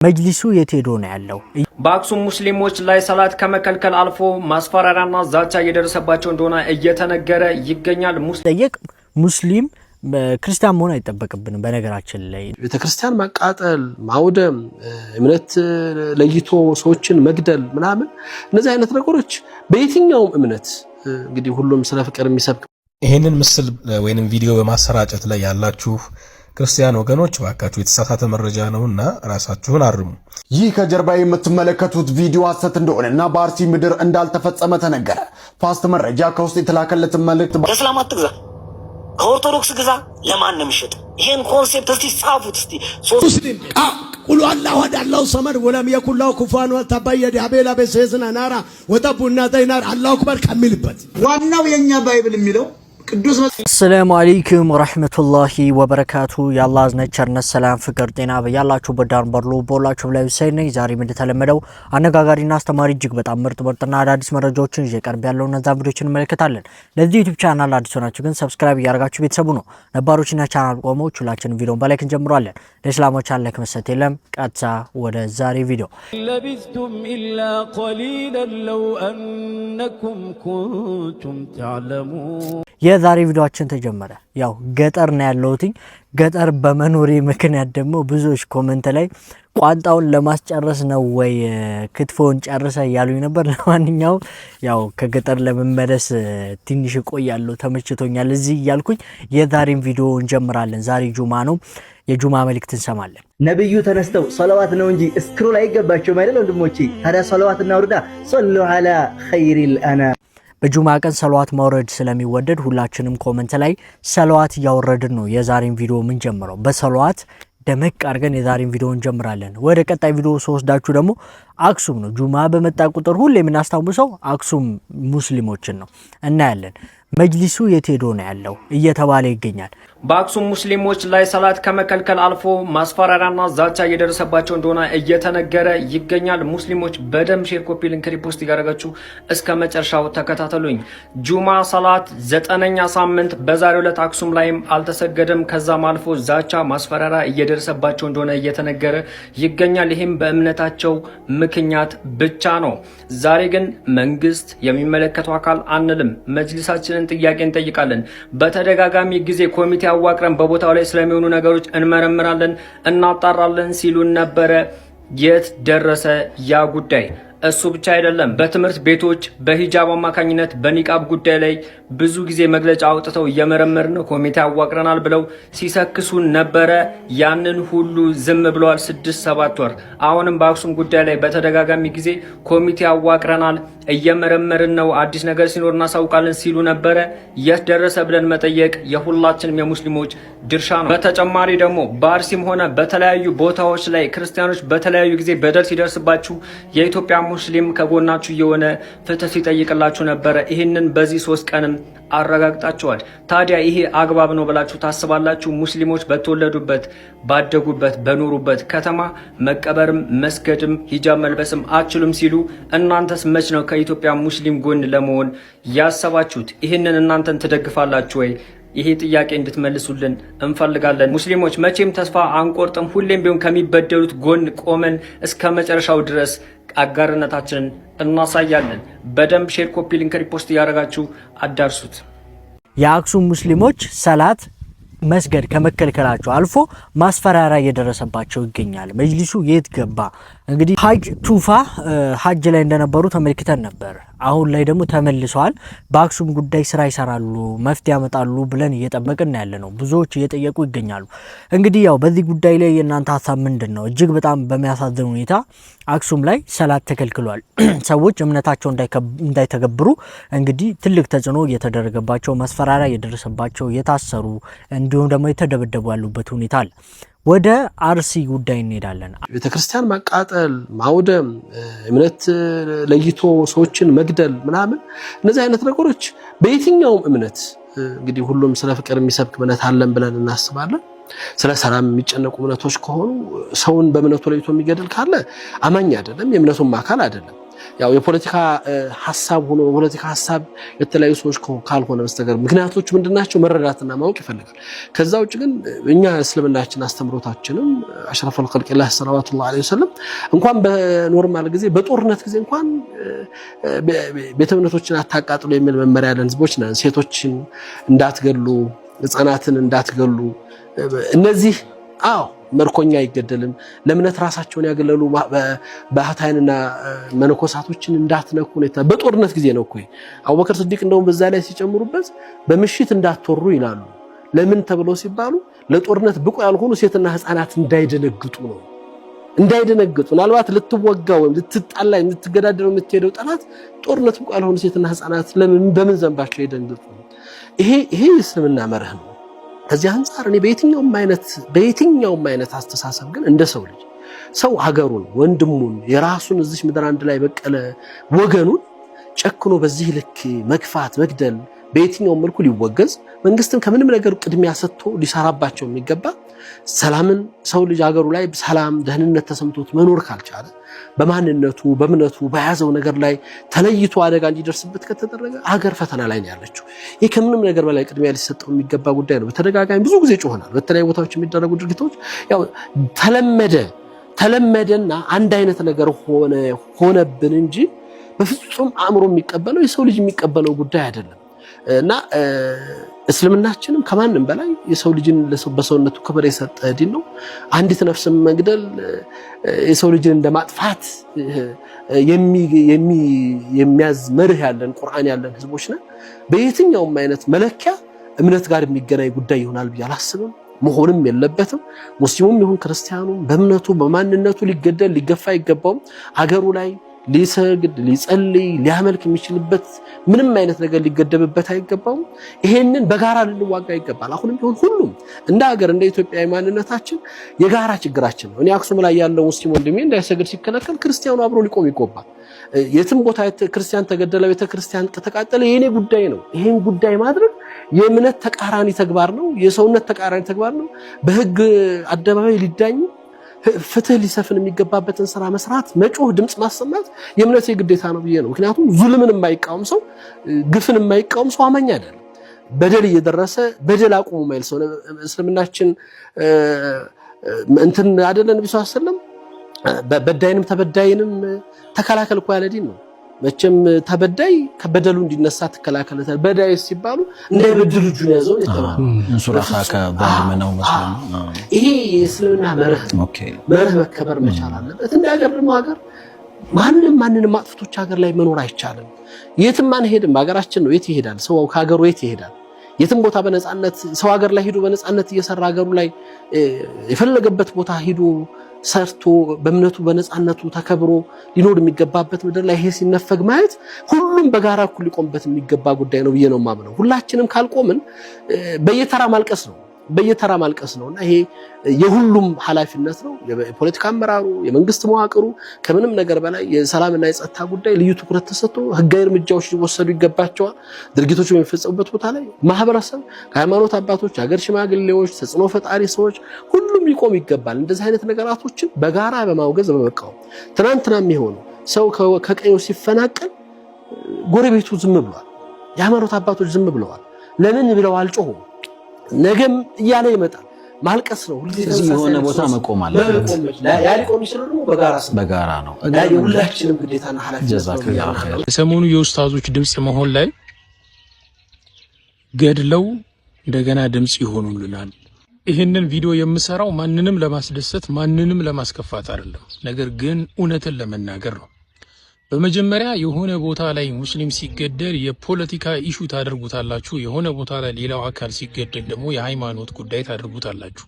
መጅሊሱ የት ሄዶ ነው ያለው? በአክሱም ሙስሊሞች ላይ ሰላት ከመከልከል አልፎ ማስፈራሪያና ዛቻ እየደረሰባቸው እንደሆነ እየተነገረ ይገኛል። ሙስሊም ክርስቲያን መሆን አይጠበቅብንም። በነገራችን ላይ ቤተክርስቲያን ማቃጠል፣ ማውደም፣ እምነት ለይቶ ሰዎችን መግደል ምናምን እነዚህ አይነት ነገሮች በየትኛውም እምነት እንግዲህ ሁሉም ስለ ፍቅር የሚሰብክ ይሄንን ምስል ወይንም ቪዲዮ በማሰራጨት ላይ ያላችሁ ክርስቲያን ወገኖች ባካችሁ የተሳሳተ መረጃ ነውና ራሳችሁን አርሙ። ይህ ከጀርባ የምትመለከቱት ቪዲዮ ሐሰት እንደሆነና በአርሲ ምድር እንዳልተፈጸመ ተነገረ። ፋስት መረጃ ከውስጥ የተላከለትን መልእክት ከእስላም አትግዛ፣ ከኦርቶዶክስ ግዛ። ለማንም ይሸጥ። ይሄን ኮንሴፕት እስቲ ጻፉት። እስቲ ሙስሊም ቁሉ አላሁ አሐድ አላሁ ሰመድ ወለም የኩን ለሁ ኩፉወን አሐድ ተበየደ አቤላ በሰይስና ናራ ወጠቡና ዘይናር አላሁ አክበር ከሚልበት ዋናው የኛ ባይብል የሚለው ቅዱስ ሰላም አለይኩም ወራህመቱላሂ ወበረካቱ። የአላህ እዝነት ቸርነት ሰላም ፍቅር ጤና በያላችሁ በዳር በርሎ ቦላችሁ ላይ ሰይነኝ። ዛሬም እንደተለመደው አነጋጋሪና አስተማሪ እጅግ በጣም ምርጥና አዳዲስ መረጃዎችን ይቀርብ ያለው እነዛ ቪዲዮችን እንመለከታለን። ለዚህ ዩቲዩብ ቻናል አዲስ ሆናችሁ ግን ሰብስክራይብ ያደርጋችሁ ቤተሰቡ ነው። ነባሮችና ቻናል ቆሞች ሁላችንም ቪዲዮን በላይክ እንጀምራለን። ለእስላሞች ላይክ መስጠት የለም። ቀጥታ ወደ ዛሬ ቪዲዮ ለቢስቱም ኢላ ቀሊላን ለው አንኩም ኩንቱም ተዕለሙን። የዛሬ ቪዲዮአችን ተጀመረ። ያው ገጠር ነው ያለሁት። ገጠር በመኖሬ ምክንያት ደግሞ ብዙዎች ኮሜንት ላይ ቋንጣውን ለማስጨረስ ነው ወይ ክትፎን ጨርሰ ያሉኝ ነበር። ለማንኛውም ያው ከገጠር ለመመለስ ትንሽ ቆያለሁ፣ ተመችቶኛል እዚህ ያልኩኝ የዛሬን ቪዲዮ እንጀምራለን። ዛሬ ጁማ ነው። የጁማ መልእክት እንሰማለን። ነብዩ ተነስተው ሰላዋት ነው እንጂ እስክሮል አይገባቸው ማለት ወንድሞቼ። ታዲያ ሰላዋትና ወርዳ ሰሉ ዐላ ኸይሪል አናም። በጁማ ቀን ሰለዋት ማውረድ ስለሚወደድ ሁላችንም ኮሜንት ላይ ሰለዋት ያወረድን ነው የዛሬን ቪዲዮ ምን ጀምረው። በሰለዋት ደመቅ አድርገን የዛሬን ቪዲዮ እንጀምራለን። ወደ ቀጣይ ቪዲዮ ወስዳችሁ ደግሞ አክሱም ነው። ጁማ በመጣ ቁጥር ሁሌ የምናስታውሰው አክሱም ሙስሊሞችን ነው እናያለን። መጅሊሱ የት ሄዶ ነው ያለው እየተባለ ይገኛል። በአክሱም ሙስሊሞች ላይ ሰላት ከመከልከል አልፎ ማስፈራሪያና ዛቻ እየደረሰባቸው እንደሆነ እየተነገረ ይገኛል። ሙስሊሞች በደም ሼር፣ ኮፒ ሊንክ፣ ሪፖስት ያደረጋችሁ እስከ መጨረሻው ተከታተሉኝ። ጁማ ሰላት 9ኛ ሳምንት በዛሬው ዕለት አክሱም ላይም አልተሰገደም። ከዛም አልፎ ዛቻ ማስፈራሪያ እየደረሰባቸው እንደሆነ እየተነገረ ይገኛል። ይህም በእምነታቸው ምክንያት ብቻ ነው። ዛሬ ግን መንግስት የሚመለከተው አካል አንልም፣ መጅሊሳችንን ጥያቄ እንጠይቃለን። በተደጋጋሚ ጊዜ ኮሚቴ አዋቅረን በቦታው ላይ ስለሚሆኑ ነገሮች እንመረምራለን፣ እናጣራለን ሲሉን ነበረ። የት ደረሰ ያ ጉዳይ? እሱ ብቻ አይደለም። በትምህርት ቤቶች በሂጃብ አማካኝነት በኒቃብ ጉዳይ ላይ ብዙ ጊዜ መግለጫ አውጥተው እየመረመርን ኮሚቴ አዋቅረናል ብለው ሲሰክሱን ነበረ። ያንን ሁሉ ዝም ብለዋል 6-7 ወር። አሁንም በአክሱም ጉዳይ ላይ በተደጋጋሚ ጊዜ ኮሚቴ አዋቅረናል፣ እየመረመርን ነው፣ አዲስ ነገር ሲኖር እናሳውቃለን ሲሉ ነበረ። የት ደረሰ ብለን መጠየቅ የሁላችንም የሙስሊሞች ድርሻ ነው። በተጨማሪ ደግሞ በአርሲም ሆነ በተለያዩ ቦታዎች ላይ ክርስቲያኖች በተለያዩ ጊዜ በደል ሲደርስባችሁ የኢትዮጵያ ሙስሊም ከጎናችሁ የሆነ ፍትህ ሲጠይቅላችሁ ነበረ። ይህንን በዚህ 3 ቀንም አረጋግጣቸዋል። ታዲያ ይሄ አግባብ ነው ብላችሁ ታስባላችሁ? ሙስሊሞች በተወለዱበት ባደጉበት በኖሩበት ከተማ መቀበርም መስገድም ሂጃብ መልበስም አችሉም ሲሉ እናንተስ መች ነው ከኢትዮጵያ ሙስሊም ጎን ለመሆን ያሰባችሁት? ይህንን እናንተን ትደግፋላችሁ ወይ? ይሄ ጥያቄ እንድትመልሱልን እንፈልጋለን። ሙስሊሞች መቼም ተስፋ አንቆርጥም። ሁሌም ቢሆን ከሚበደሉት ጎን ቆመን እስከ መጨረሻው ድረስ አጋርነታችንን እናሳያለን። በደንብ ሼር፣ ኮፒ ሊንክ፣ ሪፖስት ያደረጋችሁ አዳርሱት። የአክሱም ሙስሊሞች ሰላት መስገድ ከመከልከላቸው አልፎ ማስፈራሪያ እየደረሰባቸው ይገኛል። መጅሊሱ የት ገባ? እንግዲህ ሀጅ ቱፋ ሀጅ ላይ እንደነበሩ ተመልክተን ነበር። አሁን ላይ ደግሞ ተመልሰዋል። በአክሱም ጉዳይ ስራ ይሰራሉ፣ መፍትሄ ያመጣሉ ብለን እየጠበቅን ያለ ነው። ብዙዎች እየጠየቁ ይገኛሉ። እንግዲህ ያው በዚህ ጉዳይ ላይ የእናንተ ሀሳብ ምንድን ነው? እጅግ በጣም በሚያሳዝን ሁኔታ አክሱም ላይ ሰላት ተከልክሏል። ሰዎች እምነታቸው እንዳይተገብሩ እንግዲህ ትልቅ ተጽዕኖ እየተደረገባቸው፣ ማስፈራሪያ እየደረሰባቸው፣ የታሰሩ እንዲሁም ደግሞ የተደበደቡ ያሉበት ሁኔታ አለ። ወደ አርሲ ጉዳይ እንሄዳለን። ቤተክርስቲያን ማቃጠል፣ ማውደም፣ እምነት ለይቶ ሰዎችን መግደል ምናምን እነዚህ አይነት ነገሮች በየትኛውም እምነት እንግዲህ ሁሉም ስለ ፍቅር የሚሰብክ እምነት አለን ብለን እናስባለን። ስለ ሰላም የሚጨነቁ እምነቶች ከሆኑ ሰውን በእምነቱ ለይቶ የሚገድል ካለ አማኝ አይደለም፣ የእምነቱም አካል አይደለም። ያው የፖለቲካ ሐሳብ ሆኖ የፖለቲካ ሐሳብ የተለያዩ ሰዎች ካልሆነ በስተቀር ምክንያቶቹ ምንድናቸው መረዳትና ማወቅ ይፈልጋል። ከዛ ውጭ ግን እኛ እስልምናችን አስተምሮታችንም አሽረፈል ኸልቂላህ ሰለላሁ ዐለይሂ ወሰለም እንኳን በኖርማል ጊዜ በጦርነት ጊዜ እንኳን ቤተ እምነቶችን አታቃጥሉ የሚል መመሪያ ያለን ህዝቦች ነን። ሴቶችን እንዳትገሉ፣ ህፃናትን እንዳትገሉ፣ እነዚህ መርኮኛ አይገደልም፣ ለእምነት ራሳቸውን ያገለሉ ባህታውያንና መነኮሳቶችን እንዳትነኩ ነው። በጦርነት ጊዜ ነው እኮ አቡበከር ስዲቅ እንደውም በዛ ላይ ሲጨምሩበት በምሽት እንዳትወሩ ይላሉ። ለምን ተብለው ሲባሉ ለጦርነት ብቁ ያልሆኑ ሴትና ህፃናት እንዳይደነግጡ ነው። እንዳይደነግጡ ምናልባት ልትወጋ ወይም ልትጣላ ልትገዳደረው የምትሄደው ጠላት ጦርነት ብቁ ያልሆኑ ሴትና ህፃናት ለምን በምን ዘንባቸው ይደንግጡ? ይሄ እስልምና መርህ ነው። ከዚህ አንፃር እኔ በየትኛውም አይነት አስተሳሰብ ግን እንደ ሰው ልጅ ሰው ሀገሩን፣ ወንድሙን፣ የራሱን እዚህ ምድር አንድ ላይ በቀለ ወገኑን ጨክኖ በዚህ ልክ መግፋት፣ መግደል በየትኛውም መልኩ ሊወገዝ መንግስትን ከምንም ነገር ቅድሚያ ሰጥቶ ሊሰራባቸው የሚገባ ሰላምን ሰው ልጅ ሀገሩ ላይ ሰላም ደህንነት ተሰምቶት መኖር ካልቻለ በማንነቱ በእምነቱ በያዘው ነገር ላይ ተለይቶ አደጋ እንዲደርስበት ከተደረገ ሀገር ፈተና ላይ ነው ያለችው። ይህ ከምንም ነገር በላይ ቅድሚያ ሊሰጠው የሚገባ ጉዳይ ነው። በተደጋጋሚ ብዙ ጊዜ ጮኸናል። በተለያዩ ቦታዎች የሚደረጉ ድርጊቶች ያው ተለመደና አንድ አይነት ነገር ሆነብን እንጂ በፍጹም አእምሮ የሚቀበለው የሰው ልጅ የሚቀበለው ጉዳይ አይደለም። እና እስልምናችንም ከማንም በላይ የሰው ልጅን በሰውነቱ ክብር የሰጠ ዲን ነው። አንዲት ነፍስን መግደል የሰው ልጅን እንደማጥፋት የሚያዝ መርህ ያለን ቁርአን ያለን ህዝቦች ነን። በየትኛውም አይነት መለኪያ እምነት ጋር የሚገናኝ ጉዳይ ይሆናል ብዬ አላስብም፣ መሆንም የለበትም። ሙስሊሙም ይሁን ክርስቲያኑ በእምነቱ በማንነቱ ሊገደል ሊገፋ አይገባውም። አገሩ ላይ ሊሰግድ ሊጸልይ ሊያመልክ የሚችልበት ምንም አይነት ነገር ሊገደብበት አይገባውም። ይሄንን በጋራ ልንዋጋ ይገባል። አሁንም ቢሆን ሁሉም እንደ ሀገር እንደ ኢትዮጵያዊ ማንነታችን የጋራ ችግራችን ነው። እኔ አክሱም ላይ ያለው ሙስሊም ወንድሜ እንዳይሰግድ ሲከለከል ክርስቲያኑ አብሮ ሊቆም ይገባል። የትም ቦታ ክርስቲያን ተገደለ፣ ቤተክርስቲያን ተቃጠለ የኔ ጉዳይ ነው። ይሄን ጉዳይ ማድረግ የእምነት ተቃራኒ ተግባር ነው፣ የሰውነት ተቃራኒ ተግባር ነው። በህግ አደባባይ ሊዳኝ ፍትህ ሊሰፍን የሚገባበትን ስራ መስራት፣ መጮህ፣ ድምጽ ማሰማት የእምነቴ ግዴታ ነው ብዬ ነው። ምክንያቱም ዙልምን የማይቃወም ሰው ግፍን የማይቃወም ሰው አማኝ አይደለም። በደል እየደረሰ በደል አቁሙ ማይል ሰው እስልምናችን እንትን አይደለ ነብዩ ሰለላሁ ዐለይሂ ወሰለም በዳይንም ተበዳይንም ተከላከል እኮ ያለ ዲን ነው። መቼም ተበዳይ ከበደሉ እንዲነሳ ተከላከለታል። በዳይ ሲባሉ እንዳይበድሉ እጁን ያዘው ይተባሉ ሱራሃከ ባልመናው መስለም ይሄ የእስልምና መርህ መከበር መቻል አለበት። እንደ ሀገር ደግሞ ሀገር ማንንም አጥፍቶች ሀገር ላይ መኖር አይቻልም። የትም አንሄድም፣ ሀገራችን ነው። የት ይሄዳል ሰው ከሀገሩ? የት ይሄዳል? የትም ቦታ በነፃነት ሰው ሀገር ላይ ሄዶ በነፃነት እየሰራ ሀገሩ ላይ የፈለገበት ቦታ ሄዶ ሰርቶ በእምነቱ በነፃነቱ ተከብሮ ሊኖር የሚገባበት ምድር ላይ ይሄ ሲነፈግ ማየት ሁሉም በጋራ እኩል ሊቆምበት የሚገባ ጉዳይ ነው ብዬ ነው የማምነው። ሁላችንም ካልቆምን በየተራ ማልቀስ ነውና ይሄ የሁሉም ኃላፊነት ነው። የፖለቲካ አመራሩ፣ የመንግስት መዋቅሩ ከምንም ነገር በላይ የሰላምና የጸጥታ ጉዳይ ልዩ ትኩረት ተሰጥቶ ህጋዊ እርምጃዎች ሊወሰዱ ይገባቸዋል። ድርጊቶች በሚፈጸሙበት ቦታ ላይ ማህበረሰብ፣ ከሃይማኖት አባቶች፣ ሀገር ሽማግሌዎች፣ ተጽዕኖ ፈጣሪ ሰዎች ሁሉም ሊቆም ይገባል። እንደዚህ አይነት ነገራቶችን በጋራ በማውገዝ በመቃወም ትናንትና የሚሆነው ሰው ከቀዩ ሲፈናቀል ጎረቤቱ ዝም ብሏል። የሃይማኖት አባቶች ዝም ብለዋል። ለምን ብለው አልጮሁም? ነገም እያለ ይመጣል። ማልቀስ ነው። እዚህ የሆነ ቦታ መቆም አለበት። ያሊቆም ይችላል ደግሞ በጋራ ነው። የሁላችንም ግዴታና ኃላፊነት ነው። ሰሞኑ የኡስታዞች ድምጽ መሆን ላይ ገድለው እንደገና ድምጽ ይሆኑልናል። ይህንን ቪዲዮ የምሰራው ማንንም ለማስደሰት ማንንም ለማስከፋት አይደለም፣ ነገር ግን እውነትን ለመናገር ነው። በመጀመሪያ የሆነ ቦታ ላይ ሙስሊም ሲገደል የፖለቲካ ኢሹ ታደርጉታላችሁ። የሆነ ቦታ ላይ ሌላው አካል ሲገደል ደግሞ የሃይማኖት ጉዳይ ታደርጉታላችሁ።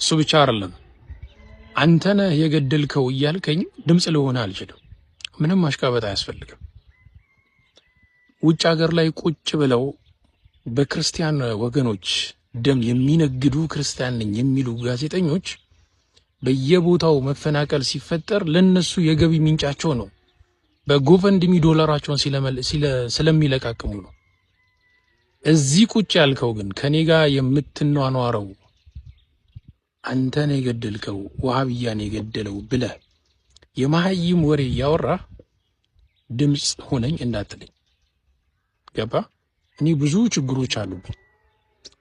እሱ ብቻ አይደለም፣ አንተ ነህ የገደልከው እያልከኝ ድምጽ ልሆን አልችልም። ምንም ማሽቃበጥ አያስፈልግም። ውጭ ሀገር ላይ ቁጭ ብለው በክርስቲያን ወገኖች ደም የሚነግዱ ክርስቲያን ነኝ የሚሉ ጋዜጠኞች በየቦታው መፈናቀል ሲፈጠር ለነሱ የገቢ ምንጫቸው ነው። በጎፈንድሚ ዶላራቸውን ስለሚለቃቅሙ ነው። እዚህ ቁጭ ያልከው ግን ከኔ ጋር የምትኗኗረው አንተን የገደልከው ወሃቢያን የገደለው ብለህ የማህይም ወሬ ያወራ ድምጽ ሆነኝ እንዳትለኝ። ገባ? እኔ ብዙ ችግሮች አሉብኝ።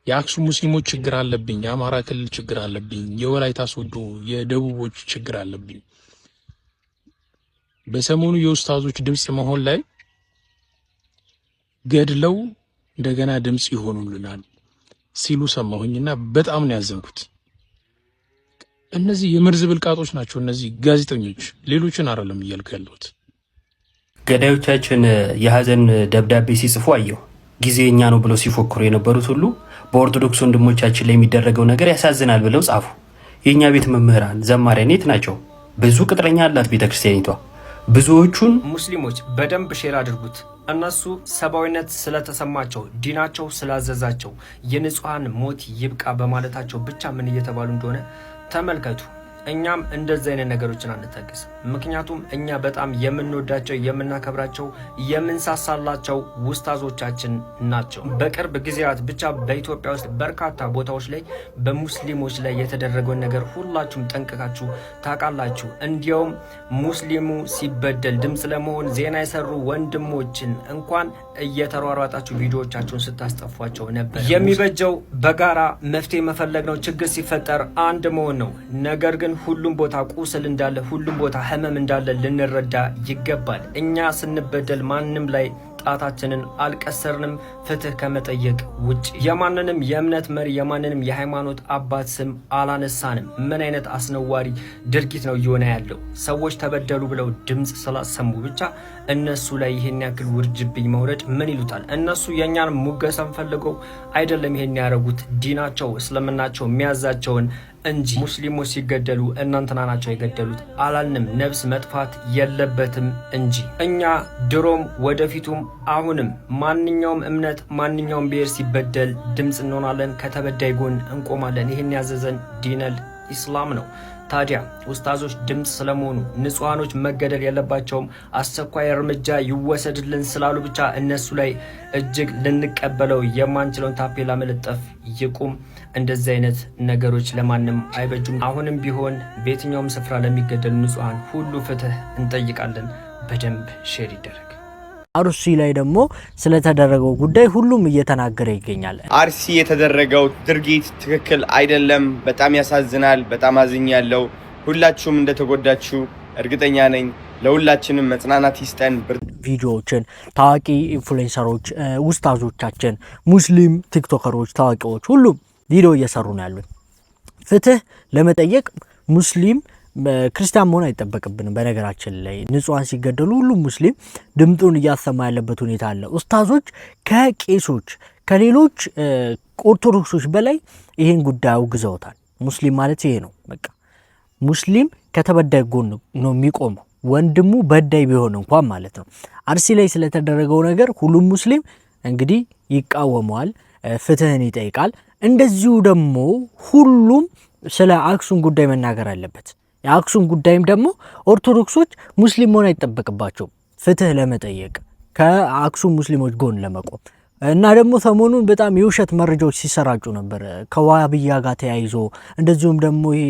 የአክሱም ሙስሊሞች ችግር አለብኝ፣ የአማራ ክልል ችግር አለብኝ፣ የወላይታ ሶዶ የደቡቦች ችግር አለብኝ። በሰሞኑ የኡስታዞች ድምጽ መሆን ላይ ገድለው እንደገና ድምጽ ይሆኑልናል ሲሉ ሰማሁኝና በጣም ነው ያዘንኩት። እነዚህ የመርዝ ብልቃጦች ናቸው እነዚህ ጋዜጠኞች፣ ሌሎችን አይደለም እያልኩ ያለሁት። ገዳዮቻችን የሀዘን ደብዳቤ ሲጽፉ አየሁ። ጊዜ የኛ ነው ብለው ሲፎክሩ የነበሩት ሁሉ በኦርቶዶክስ ወንድሞቻችን ላይ የሚደረገው ነገር ያሳዝናል ብለው ጻፉ። የኛ ቤት መምህራን ዘማሪያን የት ናቸው? ብዙ ቅጥረኛ አላት ቤተክርስቲያኒቷ። ብዙዎቹን ሙስሊሞች በደንብ ሼር አድርጉት። እነሱ ሰብአዊነት ስለተሰማቸው ዲናቸው ስላዘዛቸው የንጹሃን ሞት ይብቃ በማለታቸው ብቻ ምን እየተባሉ እንደሆነ ተመልከቱ። እኛም እንደዚህ አይነት ነገሮችን አንታገስ። ምክንያቱም እኛ በጣም የምንወዳቸው የምናከብራቸው የምንሳሳላቸው ኡስታዞቻችን ናቸው። በቅርብ ጊዜያት ብቻ በኢትዮጵያ ውስጥ በርካታ ቦታዎች ላይ በሙስሊሞች ላይ የተደረገውን ነገር ሁላችሁም ጠንቅቃችሁ ታውቃላችሁ። እንዲያውም ሙስሊሙ ሲበደል ድምፅ ለመሆን ዜና የሰሩ ወንድሞችን እንኳን እየተሯሯጣችሁ ቪዲዮዎቻችሁን ስታስጠፏቸው ነበር። የሚበጀው በጋራ መፍትሄ መፈለግ ነው። ችግር ሲፈጠር አንድ መሆን ነው። ነገር ግን ሁሉም ቦታ ቁስል እንዳለ፣ ሁሉም ቦታ ህመም እንዳለ ልንረዳ ይገባል። እኛ ስንበደል ማንም ላይ ጣታችንን አልቀሰርንም ፍትህ ከመጠየቅ ውጭ። የማንንም የእምነት መሪ የማንንም የሃይማኖት አባት ስም አላነሳንም። ምን አይነት አስነዋሪ ድርጊት ነው እየሆነ ያለው? ሰዎች ተበደሉ ብለው ድምፅ ስላሰሙ ብቻ እነሱ ላይ ይሄን ያክል ውርጅብኝ መውረድ ምን ይሉታል? እነሱ የእኛን ሙገሳን ፈልገው አይደለም ይሄን ያደረጉት። ዲናቸው እስልምናቸው የሚያዛቸውን እንጂ ሙስሊሞች ሲገደሉ እናንተና ናቸው የገደሉት አላልንም። ነፍስ መጥፋት የለበትም እንጂ እኛ ድሮም ወደፊቱም አሁንም ማንኛውም እምነት ማንኛውም ብሔር ሲበደል ድምፅ እንሆናለን፣ ከተበዳይ ጎን እንቆማለን። ይህን ያዘዘን ዲነል ኢስላም ነው። ታዲያ ኡስታዞች ድምፅ ስለመሆኑ ንጹሃኖች መገደል የለባቸውም አስቸኳይ እርምጃ ይወሰድልን ስላሉ ብቻ እነሱ ላይ እጅግ ልንቀበለው የማንችለውን ታፔላ መለጠፍ ይቁም። እንደዚህ አይነት ነገሮች ለማንም አይበጁም። አሁንም ቢሆን በየትኛውም ስፍራ ለሚገደሉ ንጹሃን ሁሉ ፍትህ እንጠይቃለን። በደንብ ሼር ይደረግ። አርሲ ላይ ደግሞ ስለተደረገው ጉዳይ ሁሉም እየተናገረ ይገኛል። አርሲ የተደረገው ድርጊት ትክክል አይደለም። በጣም ያሳዝናል። በጣም አዝኛለሁ። ሁላችሁም እንደተጎዳችሁ እርግጠኛ ነኝ። ለሁላችንም መጽናናት ይስጠን። ቪዲዮዎችን ታዋቂ ኢንፍሉዌንሰሮች፣ ኡስታዞቻችን፣ ሙስሊም ቲክቶከሮች፣ ታዋቂዎች ሁሉም ቪዲዮ እየሰሩ ነው ያሉት። ፍትህ ለመጠየቅ ሙስሊም ክርስቲያን መሆን አይጠበቅብንም። በነገራችን ላይ ንጹሃን ሲገደሉ ሁሉም ሙስሊም ድምጡን እያሰማ ያለበት ሁኔታ አለ። ኡስታዞች ከቄሶች ከሌሎች ኦርቶዶክሶች በላይ ይሄን ጉዳይ አውግዘውታል። ሙስሊም ማለት ይሄ ነው። በቃ ሙስሊም ከተበዳይ ጎን ነው የሚቆመው፣ ወንድሙ በዳይ ቢሆን እንኳን ማለት ነው። አርሲ ላይ ስለተደረገው ነገር ሁሉም ሙስሊም እንግዲህ ይቃወመዋል፣ ፍትህን ይጠይቃል። እንደዚሁ ደግሞ ሁሉም ስለ አክሱም ጉዳይ መናገር አለበት። የአክሱም ጉዳይም ደግሞ ኦርቶዶክሶች ሙስሊም መሆን አይጠበቅባቸውም ፍትህ ለመጠየቅ ከአክሱም ሙስሊሞች ጎን ለመቆም እና ደግሞ ሰሞኑን በጣም የውሸት መረጃዎች ሲሰራጩ ነበር ከዋሃብያ ጋር ተያይዞ። እንደዚሁም ደግሞ ይሄ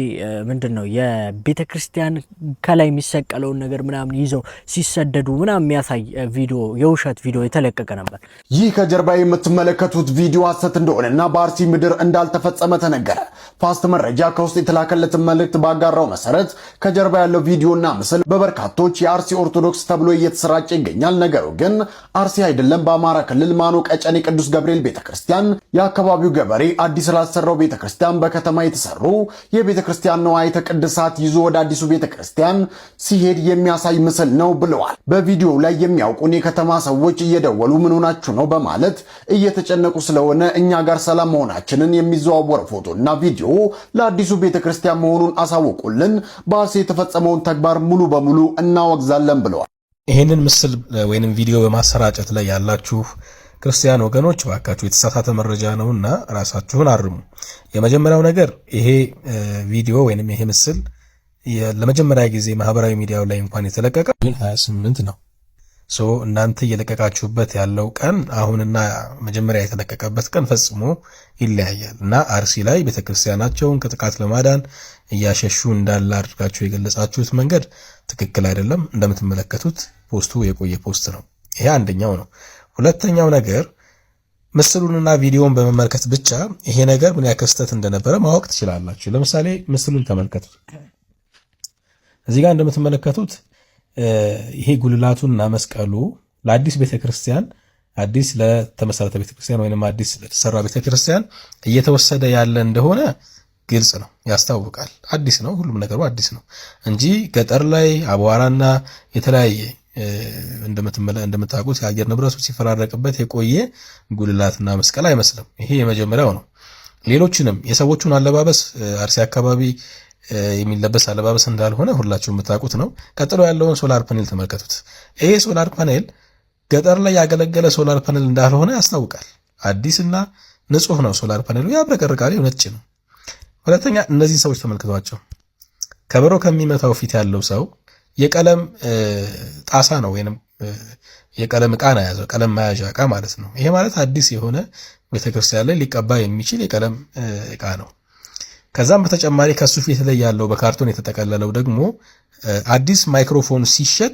ምንድነው የቤተ ክርስቲያን ከላይ የሚሰቀለውን ነገር ምናምን ይዘው ሲሰደዱ ምናምን የሚያሳይ ቪዲዮ የውሸት ቪዲዮ የተለቀቀ ነበር። ይህ ከጀርባ የምትመለከቱት ቪዲዮ ሐሰት እንደሆነና በአርሲ ምድር እንዳልተፈጸመ ተነገረ። ፋስት መረጃ ከውስጥ የተላከለትን መልእክት ባጋራው መሰረት ከጀርባ ያለው ቪዲዮና ምስል በበርካቶች የአርሲ ኦርቶዶክስ ተብሎ እየተሰራጨ ይገኛል። ነገሩ ግን አርሲ አይደለም። በአማራ ክልል ማኖ ጨኔ ቅዱስ ገብርኤል ቤተክርስቲያን የአካባቢው ገበሬ አዲስ ላሰራው ቤተክርስቲያን በከተማ የተሰሩ የቤተክርስቲያን ንዋየ ቅድሳት ይዞ ወደ አዲሱ ቤተክርስቲያን ሲሄድ የሚያሳይ ምስል ነው ብለዋል። በቪዲዮው ላይ የሚያውቁን የከተማ ሰዎች እየደወሉ ምን ሆናችሁ ነው በማለት እየተጨነቁ ስለሆነ እኛ ጋር ሰላም መሆናችንን የሚዘዋወር ፎቶና ቪዲዮ ለአዲሱ ቤተክርስቲያን መሆኑን አሳውቁልን፣ በአርሲ የተፈጸመውን ተግባር ሙሉ በሙሉ እናወግዛለን ብለዋል። ይህንን ምስል ወይንም ቪዲዮ በማሰራጨት ላይ ያላችሁ ክርስቲያን ወገኖች ባካችሁ የተሳሳተ መረጃ ነውና ራሳችሁን አርሙ። የመጀመሪያው ነገር ይሄ ቪዲዮ ወይንም ይሄ ምስል ለመጀመሪያ ጊዜ ማህበራዊ ሚዲያው ላይ እንኳን የተለቀቀው 28 ነው። እናንተ እየለቀቃችሁበት ያለው ቀን አሁንና መጀመሪያ የተለቀቀበት ቀን ፈጽሞ ይለያያል እና አርሲ ላይ ቤተክርስቲያናቸውን ከጥቃት ለማዳን እያሸሹ እንዳለ አድርጋችሁ የገለጻችሁት መንገድ ትክክል አይደለም። እንደምትመለከቱት ፖስቱ የቆየ ፖስት ነው። ይሄ አንደኛው ነው። ሁለተኛው ነገር ምስሉንና ቪዲዮውን በመመልከት ብቻ ይሄ ነገር ምን ያክል ስህተት እንደነበረ ማወቅ ትችላላችሁ። ለምሳሌ ምስሉን ተመልከቱት። እዚህ ጋር እንደምትመለከቱት ይሄ ጉልላቱና መስቀሉ ለአዲስ ቤተክርስቲያን አዲስ ለተመሰረተ ቤተክርስቲያን ወይንም አዲስ ለተሰራ ቤተክርስቲያን እየተወሰደ ያለ እንደሆነ ግልጽ ነው፣ ያስታውቃል። አዲስ ነው፣ ሁሉም ነገሩ አዲስ ነው እንጂ ገጠር ላይ አቧራና የተለያየ እንደምታውቁት የአየር ንብረቱ ሲፈራረቅበት የቆየ ጉልላትና መስቀል አይመስልም። ይሄ የመጀመሪያው ነው። ሌሎችንም የሰዎቹን አለባበስ አርሲ አካባቢ የሚለበስ አለባበስ እንዳልሆነ ሁላችሁም የምታውቁት ነው። ቀጥሎ ያለውን ሶላር ፓኔል ተመልከቱት። ይሄ ሶላር ፓኔል ገጠር ላይ ያገለገለ ሶላር ፓኔል እንዳልሆነ ያስታውቃል። አዲስና ንጹህ ነው ሶላር ፓኔሉ፣ ያብረቀርቃል፣ ነጭ ነው። ሁለተኛ እነዚህ ሰዎች ተመልክቷቸው። ከበሮ ከሚመታው ፊት ያለው ሰው የቀለም ጣሳ ነው ወይንም የቀለም ዕቃ ነው ያዘው፣ ቀለም መያዣ ዕቃ ማለት ነው። ይሄ ማለት አዲስ የሆነ ቤተክርስቲያን ላይ ሊቀባ የሚችል የቀለም ዕቃ ነው። ከዛም በተጨማሪ ከሱ ፊት ላይ ያለው በካርቶን የተጠቀለለው ደግሞ አዲስ ማይክሮፎን ሲሸጥ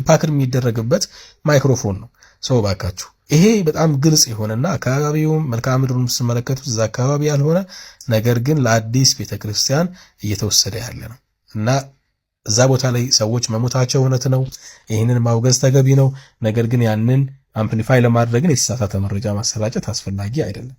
ፓክድ የሚደረግበት ማይክሮፎን ነው። ሰው ባካችሁ ይሄ በጣም ግልጽ የሆነና አካባቢውም መልክዓ ምድሩን ስትመለከቱት እዛ አካባቢ ያልሆነ ነገር ግን ለአዲስ ቤተክርስቲያን እየተወሰደ ያለ ነው እና እዛ ቦታ ላይ ሰዎች መሞታቸው እውነት ነው። ይህንን ማውገዝ ተገቢ ነው። ነገር ግን ያንን አምፕሊፋይ ለማድረግ የተሳሳተ መረጃ ማሰራጨት አስፈላጊ አይደለም።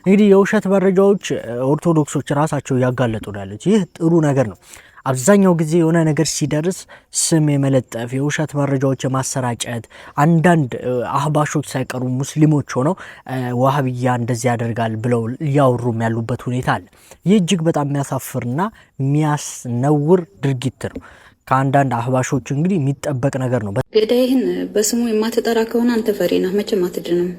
እንግዲህ የውሸት መረጃዎች ኦርቶዶክሶች ራሳቸው ያጋለጡ ያሉት ይህ ጥሩ ነገር ነው። አብዛኛው ጊዜ የሆነ ነገር ሲደርስ ስም የመለጠፍ የውሸት መረጃዎች የማሰራጨት አንዳንድ አህባሾች ሳይቀሩ ሙስሊሞች ሆነው ዋሃብያ እንደዚህ ያደርጋል ብለው እያወሩም ያሉበት ሁኔታ አለ። ይህ እጅግ በጣም የሚያሳፍርና የሚያስነውር ድርጊት ነው። ከአንዳንድ አህባሾች እንግዲህ የሚጠበቅ ነገር ነው። ገዳይህን በስሙ የማትጠራ ከሆነ አንተ ፈሪ ነህ፣ መቼም አትድንም።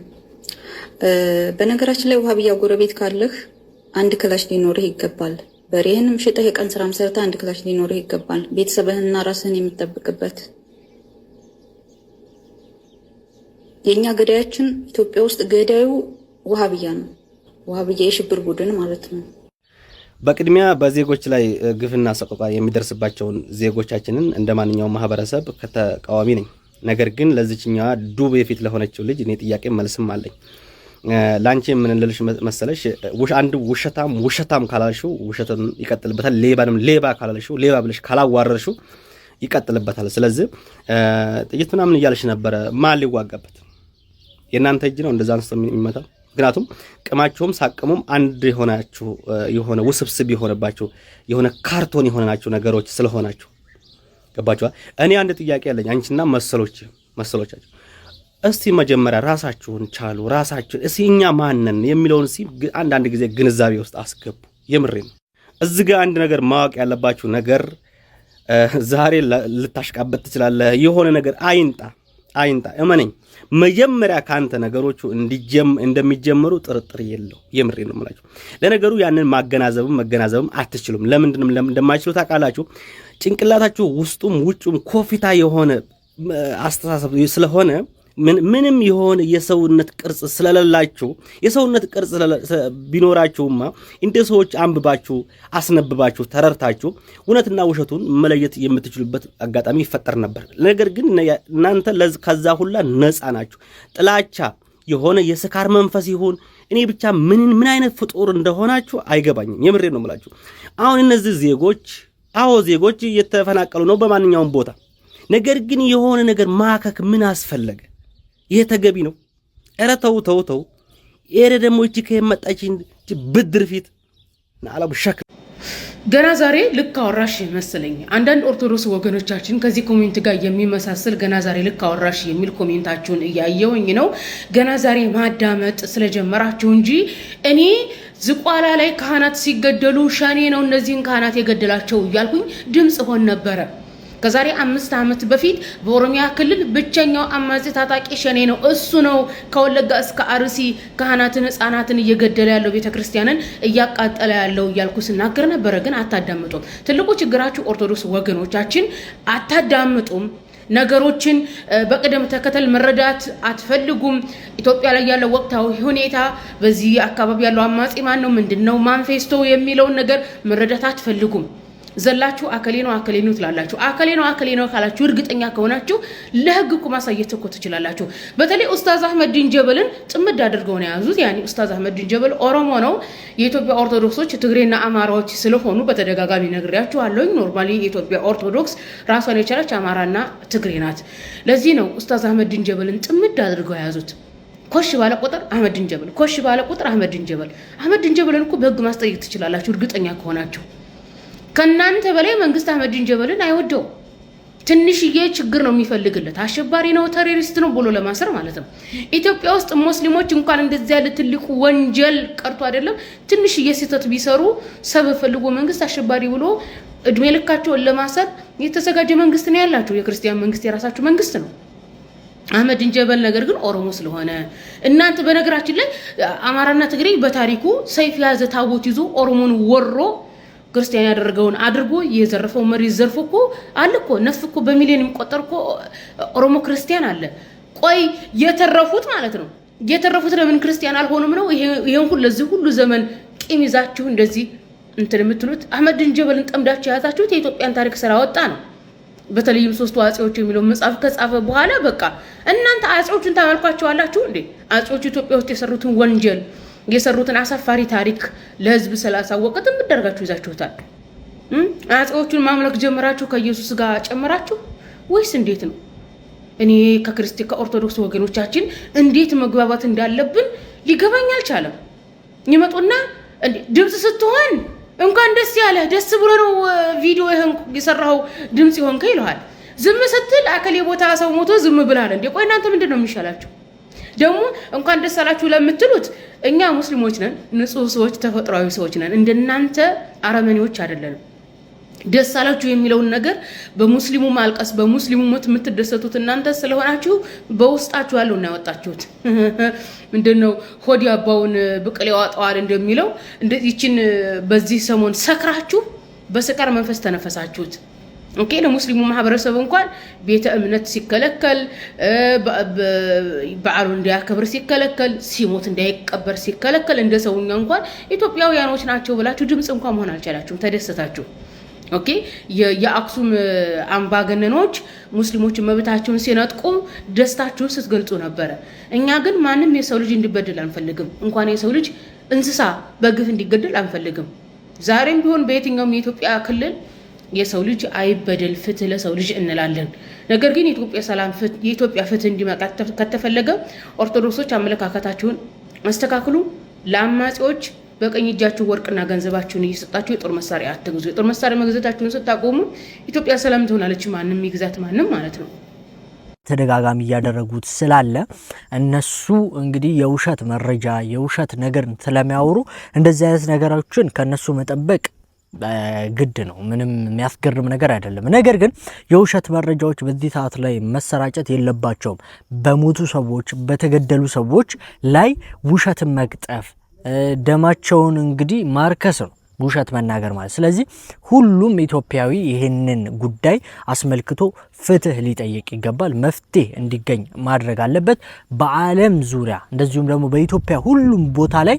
በነገራችን ላይ ዋሃብያ ጎረቤት ካለህ አንድ ክላሽ ሊኖርህ ይገባል። በሬህንም ሽጠህ የቀን ስራ መሰረታ አንድ ክላሽ ሊኖርህ ይገባል። ቤተሰብህንና ራስህን የምትጠብቅበት። የኛ ገዳያችን ኢትዮጵያ ውስጥ ገዳዩ ዋሃብያ ነው። ዋሃብያ የሽብር ቡድን ማለት ነው። በቅድሚያ በዜጎች ላይ ግፍና ሰቆቃ የሚደርስባቸውን ዜጎቻችንን እንደ ማንኛውም ማህበረሰብ ከተቃዋሚ ነኝ። ነገር ግን ለዚህኛዋ ዱብ የፊት ለሆነችው ልጅ እኔ ጥያቄ መልስም አለኝ። ላንቺ ምን ልልሽ መሰለሽ፣ አንድ ውሸታም ካላልሽው ውሸትን ይቀጥልበታል። ሌባንም ሌባ ካላልሽው ሌባ ብለሽ ካላዋረርሽው ይቀጥልበታል። ስለዚህ ጥይት ምናምን እያልሽ ነበረ። ማን ሊዋጋበት? የእናንተ እጅ ነው እንደዛ አንስቶ የሚመታው። ምክንያቱም ቅማችሁም ሳቅሙም አንድ የሆናችሁ የሆነ ውስብስብ የሆነባችሁ የሆነ ካርቶን የሆነናችሁ ነገሮች ስለሆናችሁ ገባችኋ? እኔ አንድ ጥያቄ ያለኝ አንቺና መሰሎቻችሁ እስቲ መጀመሪያ ራሳችሁን ቻሉ። ራሳችሁን እስቲ እኛ ማንነን የሚለውን አንዳንድ ጊዜ ግንዛቤ ውስጥ አስገቡ። የምሬ ነው። እዚህ ጋር አንድ ነገር ማወቅ ያለባችሁ ነገር ዛሬ ልታሽቃበት ትችላለህ። የሆነ ነገር አይንጣ እመነኝ። መጀመሪያ ካንተ ነገሮቹ እንደሚጀምሩ ጥርጥር የለው። የምሬ ነው የምላችሁ። ለነገሩ ያንን መገናዘብም አትችሉም። ለምንድነው እንደማይችሉ ታውቃላችሁ? ጭንቅላታችሁ ውስጡም ውጩም ኮፊታ የሆነ አስተሳሰብ ስለሆነ ምንም የሆነ የሰውነት ቅርጽ ስለሌላችሁ፣ የሰውነት ቅርጽ ቢኖራችሁማ እንደ ሰዎች አንብባችሁ አስነብባችሁ ተረርታችሁ እውነትና ውሸቱን መለየት የምትችሉበት አጋጣሚ ይፈጠር ነበር። ነገር ግን እናንተ ከዛ ሁላ ነፃ ናችሁ። ጥላቻ የሆነ የስካር መንፈስ ይሁን እኔ ብቻ ምን አይነት ፍጡር እንደሆናችሁ አይገባኝም። የምሬ ነው የምላችሁ። አሁን እነዚህ ዜጎች እየተፈናቀሉ ነው በማንኛውም ቦታ። ነገር ግን የሆነ ነገር ማከክ ምን አስፈለገ? ይሄ ተገቢ ነው? ኧረ ተው። ይሄ ደግሞ እቺ ከመጣች ብድር ፊት ናላው ሸክ ገና ዛሬ ልክ አወራሽ መሰለኝ። አንዳንድ ኦርቶዶክስ ወገኖቻችን ከዚህ ኮሜንት ጋር የሚመሳሰል ገና ዛሬ ልክ አወራሽ የሚል ኮሜንታችሁን እያየውኝ ነው። ገና ዛሬ ማዳመጥ ስለጀመራችሁ እንጂ እኔ ዝቋላ ላይ ካህናት ሲገደሉ ሸኔ ነው እነዚህን ካህናት የገደላቸው እያልኩኝ ድምጽ ሆን ነበረ። ከዛሬ 5 ዓመት በፊት በኦሮሚያ ክልል ብቸኛው አማጺ ታጣቂ ሸኔ ነው። እሱ ነው ከወለጋ እስከ አርሲ ካህናትን ህፃናትን እየገደለ ያለው ቤተክርስቲያንን እያቃጠለ ያለው እያልኩ ስናገር ነበር። ግን አታዳምጡም። ትልቁ ችግራችሁ ኦርቶዶክስ ወገኖቻችን አታዳምጡም። ነገሮችን በቅደም ተከተል መረዳት አትፈልጉም። ኢትዮጵያ ላይ ያለው ወቅታዊ ሁኔታ በዚህ አካባቢ ያለው አማጺ ማን ነው ምንድነው ማንፌስቶ የሚለውን ነገር መረዳት አትፈልጉም። ዘላችሁ አከሌ ነው ትላላችሁ። አከሌ ነው ካላችሁ እርግጠኛ ከሆናችሁ ለህግ እኮ ማሳየት እኮ ትችላላችሁ። በተለይ ኡስታዝ አህመዲን ጀበልን ጥምድ አድርገው ነው ያዙት። ያኒ ኡስታዝ አህመዲን ጀበል ኦሮሞ ነው። የኢትዮጵያ ኦርቶዶክሶች ትግሬና አማራዎች ስለሆኑ በተደጋጋሚ ነግሬያችኋለሁ። ኖርማሊ የኢትዮጵያ ኦርቶዶክስ ራሷን የቻለች አማራና ትግሬ ናት። ለዚህ ነው ኡስታዝ አህመዲን ጀበልን ጥምድ አድርገው ያዙት። ኮሽ ባለ ቁጥር አህመዲን ጀበል፣ ኮሽ ባለ ቁጥር አህመዲን ጀበል። አህመዲን ጀበልን እኮ በህግ ማስጠየቅ ትችላላችሁ እርግጠኛ ከሆናችሁ። ከናንተ በላይ መንግስት አህመዲን ጀበልን አይወደው። ትንሽዬ ችግር ነው የሚፈልግለት። አሸባሪ ነው ቴሮሪስት ነው ብሎ ለማሰር ማለት ነው። ኢትዮጵያ ውስጥ ሙስሊሞች እንኳን እንደዚህ ያለ ትልቁ ወንጀል ቀርቶ አይደለም ትንሽዬ ስህተት ቢሰሩ ሰበብ ፈልጎ መንግስት አሸባሪ ብሎ እድሜ ልካቸውን ለማሰር የተዘጋጀ መንግስት ነው ያላችሁ። የክርስቲያን መንግስት የራሳችሁ መንግስት ነው። አህመዲን ጀበል ነገር ግን ኦሮሞ ስለሆነ እናንተ በነገራችን ላይ አማራና ትግሬ በታሪኩ ሰይፍ ያዘ ታቦት ይዞ ኦሮሞን ወሮ ክርስቲያን ያደረገውን አድርጎ የዘረፈው መሪ ዘርፎ እኮ አለ እኮ ነፍ እኮ በሚሊዮን የሚቆጠር እኮ ኦሮሞ ክርስቲያን አለ። ቆይ የተረፉት ማለት ነው የተረፉት ለምን ክርስቲያን አልሆኑም ነው? ይሄን ሁሉ ለዚህ ሁሉ ዘመን ቂም ይዛችሁ እንደዚህ እንትን የምትሉት አህመዲን ጀበልን ጠምዳችሁ ያዛችሁት የኢትዮጵያን ታሪክ ስራ ወጣ ነው። በተለይም ሶስቱ አጼዎች የሚለው መጽሐፍ ከጻፈ በኋላ በቃ እናንተ አጼዎችን ታመልኳቸዋላችሁ እንዴ? አጼዎቹ ኢትዮጵያ ውስጥ የሰሩትን ወንጀል የሰሩትን አሳፋሪ ታሪክ ለህዝብ ስላሳወቀት ምትደርጋችሁ ይዛችሁታል። አጼዎቹን ማምለክ ጀምራችሁ ከኢየሱስ ጋር ጨምራችሁ ወይስ እንዴት ነው? እኔ ከኦርቶዶክስ ወገኖቻችን እንዴት መግባባት እንዳለብን ሊገባኝ አልቻለም። ይመጡና ድምጽ ስትሆን እንኳን ደስ ያለ ደስ ብሎ ነው ቪዲዮ የሰራው ድምጽ ይሆን ከይሏል። ዝም ስትል አከሌ ቦታ ሰው ሞቶ ዝም ብላል እንዴ? ቆይ እናንተ ምንድነው የሚሻላችሁ? ደግሞ እንኳን ደስ አላችሁ ለምትሉት እኛ ሙስሊሞች ነን፣ ንጹህ ሰዎች፣ ተፈጥሯዊ ሰዎች ነን። እንደናንተ አረመኔዎች አይደለንም። ደስ አላችሁ የሚለውን ነገር በሙስሊሙ ማልቀስ በሙስሊሙ ሞት የምትደሰቱት እናንተ ስለሆናችሁ በውስጣችሁ ያለው እና ያወጣችሁት ምንድነው ሆድ ያባውን ብቅል ያወጣዋል እንደሚለው እንደዚህችን በዚህ ሰሞን ሰክራችሁ በስካር መንፈስ ተነፈሳችሁት። ኦኬ ለሙስሊሙ ማህበረሰብ እንኳን ቤተ እምነት ሲከለከል በዓሉ እንዲያከብር ሲከለከል ሲሞት እንዳይቀበር ሲከለከል እንደ ሰውኛ እንኳን ኢትዮጵያውያኖች ናቸው ብላችሁ ድምጽ እንኳን መሆን አልቻላችሁም። ተደሰታችሁ። ኦኬ የአክሱም አምባገነኖች ሙስሊሞች መብታቸውን ሲነጥቁ ደስታችሁን ስትገልጹ ነበር። እኛ ግን ማንም የሰው ልጅ እንዲበደል አንፈልግም። እንኳን የሰው ልጅ እንስሳ በግፍ እንዲገደል አንፈልግም። ዛሬም ቢሆን በየትኛውም የኢትዮጵያ ክልል የሰው ልጅ አይበደል ፍትህ ለሰው ልጅ እንላለን። ነገር ግን የኢትዮጵያ ፍትህ እንዲመጣ ከተፈለገ ኦርቶዶክሶች አመለካከታችሁን አስተካክሉ። ለአማጺዎች በቀኝ እጃችሁ ወርቅና ገንዘባችሁን እየሰጣችሁ የጦር መሳሪያ አትግዙ። የጦር መሳሪያ መግዛታችሁን ስታቆሙ ኢትዮጵያ ሰላም ትሆናለች። ማንም ይግዛት ማንም ማለት ነው። ተደጋጋሚ እያደረጉት ስላለ እነሱ እንግዲህ የውሸት መረጃ የውሸት ነገር ስለሚያወሩ እንደዚህ አይነት ነገሮችን ከነሱ መጠበቅ ግድ ነው። ምንም የሚያስገርም ነገር አይደለም። ነገር ግን የውሸት መረጃዎች በዚህ ሰዓት ላይ መሰራጨት የለባቸውም። በሞቱ ሰዎች በተገደሉ ሰዎች ላይ ውሸትን መቅጠፍ ደማቸውን እንግዲህ ማርከስ ነው ውሸት መናገር ማለት። ስለዚህ ሁሉም ኢትዮጵያዊ ይህንን ጉዳይ አስመልክቶ ፍትህ ሊጠይቅ ይገባል። መፍትሄ እንዲገኝ ማድረግ አለበት። በዓለም ዙሪያ እንደዚሁም ደግሞ በኢትዮጵያ ሁሉም ቦታ ላይ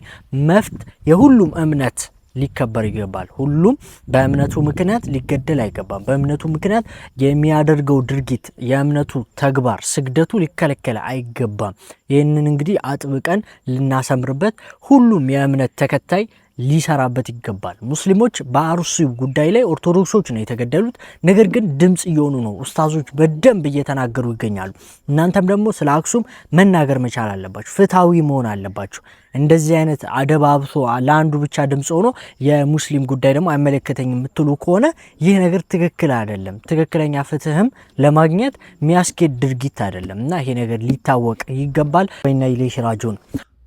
የሁሉም እምነት ሊከበር ይገባል። ሁሉም በእምነቱ ምክንያት ሊገደል አይገባም። በእምነቱ ምክንያት የሚያደርገው ድርጊት የእምነቱ ተግባር ስግደቱ ሊከለከል አይገባም። ይህንን እንግዲህ አጥብቀን ልናሰምርበት ሁሉም የእምነት ተከታይ ሊሰራበት ይገባል። ሙስሊሞች በአርሲው ጉዳይ ላይ ኦርቶዶክሶች ነው የተገደሉት። ነገር ግን ድምጽ እየሆኑ ነው። ኡስታዞች በደንብ እየተናገሩ ይገኛሉ። እናንተም ደግሞ ስለ አክሱም መናገር መቻል አለባችሁ። ፍትሃዊ መሆን አለባችሁ። እንደዚህ አይነት አደባብሶ ለአንዱ ብቻ ድምጽ ሆኖ የሙስሊም ጉዳይ ደግሞ አይመለከተኝም የምትሉ ከሆነ ይህ ነገር ትክክል አይደለም። ትክክለኛ ፍትህም ለማግኘት የሚያስኬድ ድርጊት አይደለም እና ይሄ ነገር ሊታወቅ ይገባል። ወይና ኢለይሂ ራጂዑን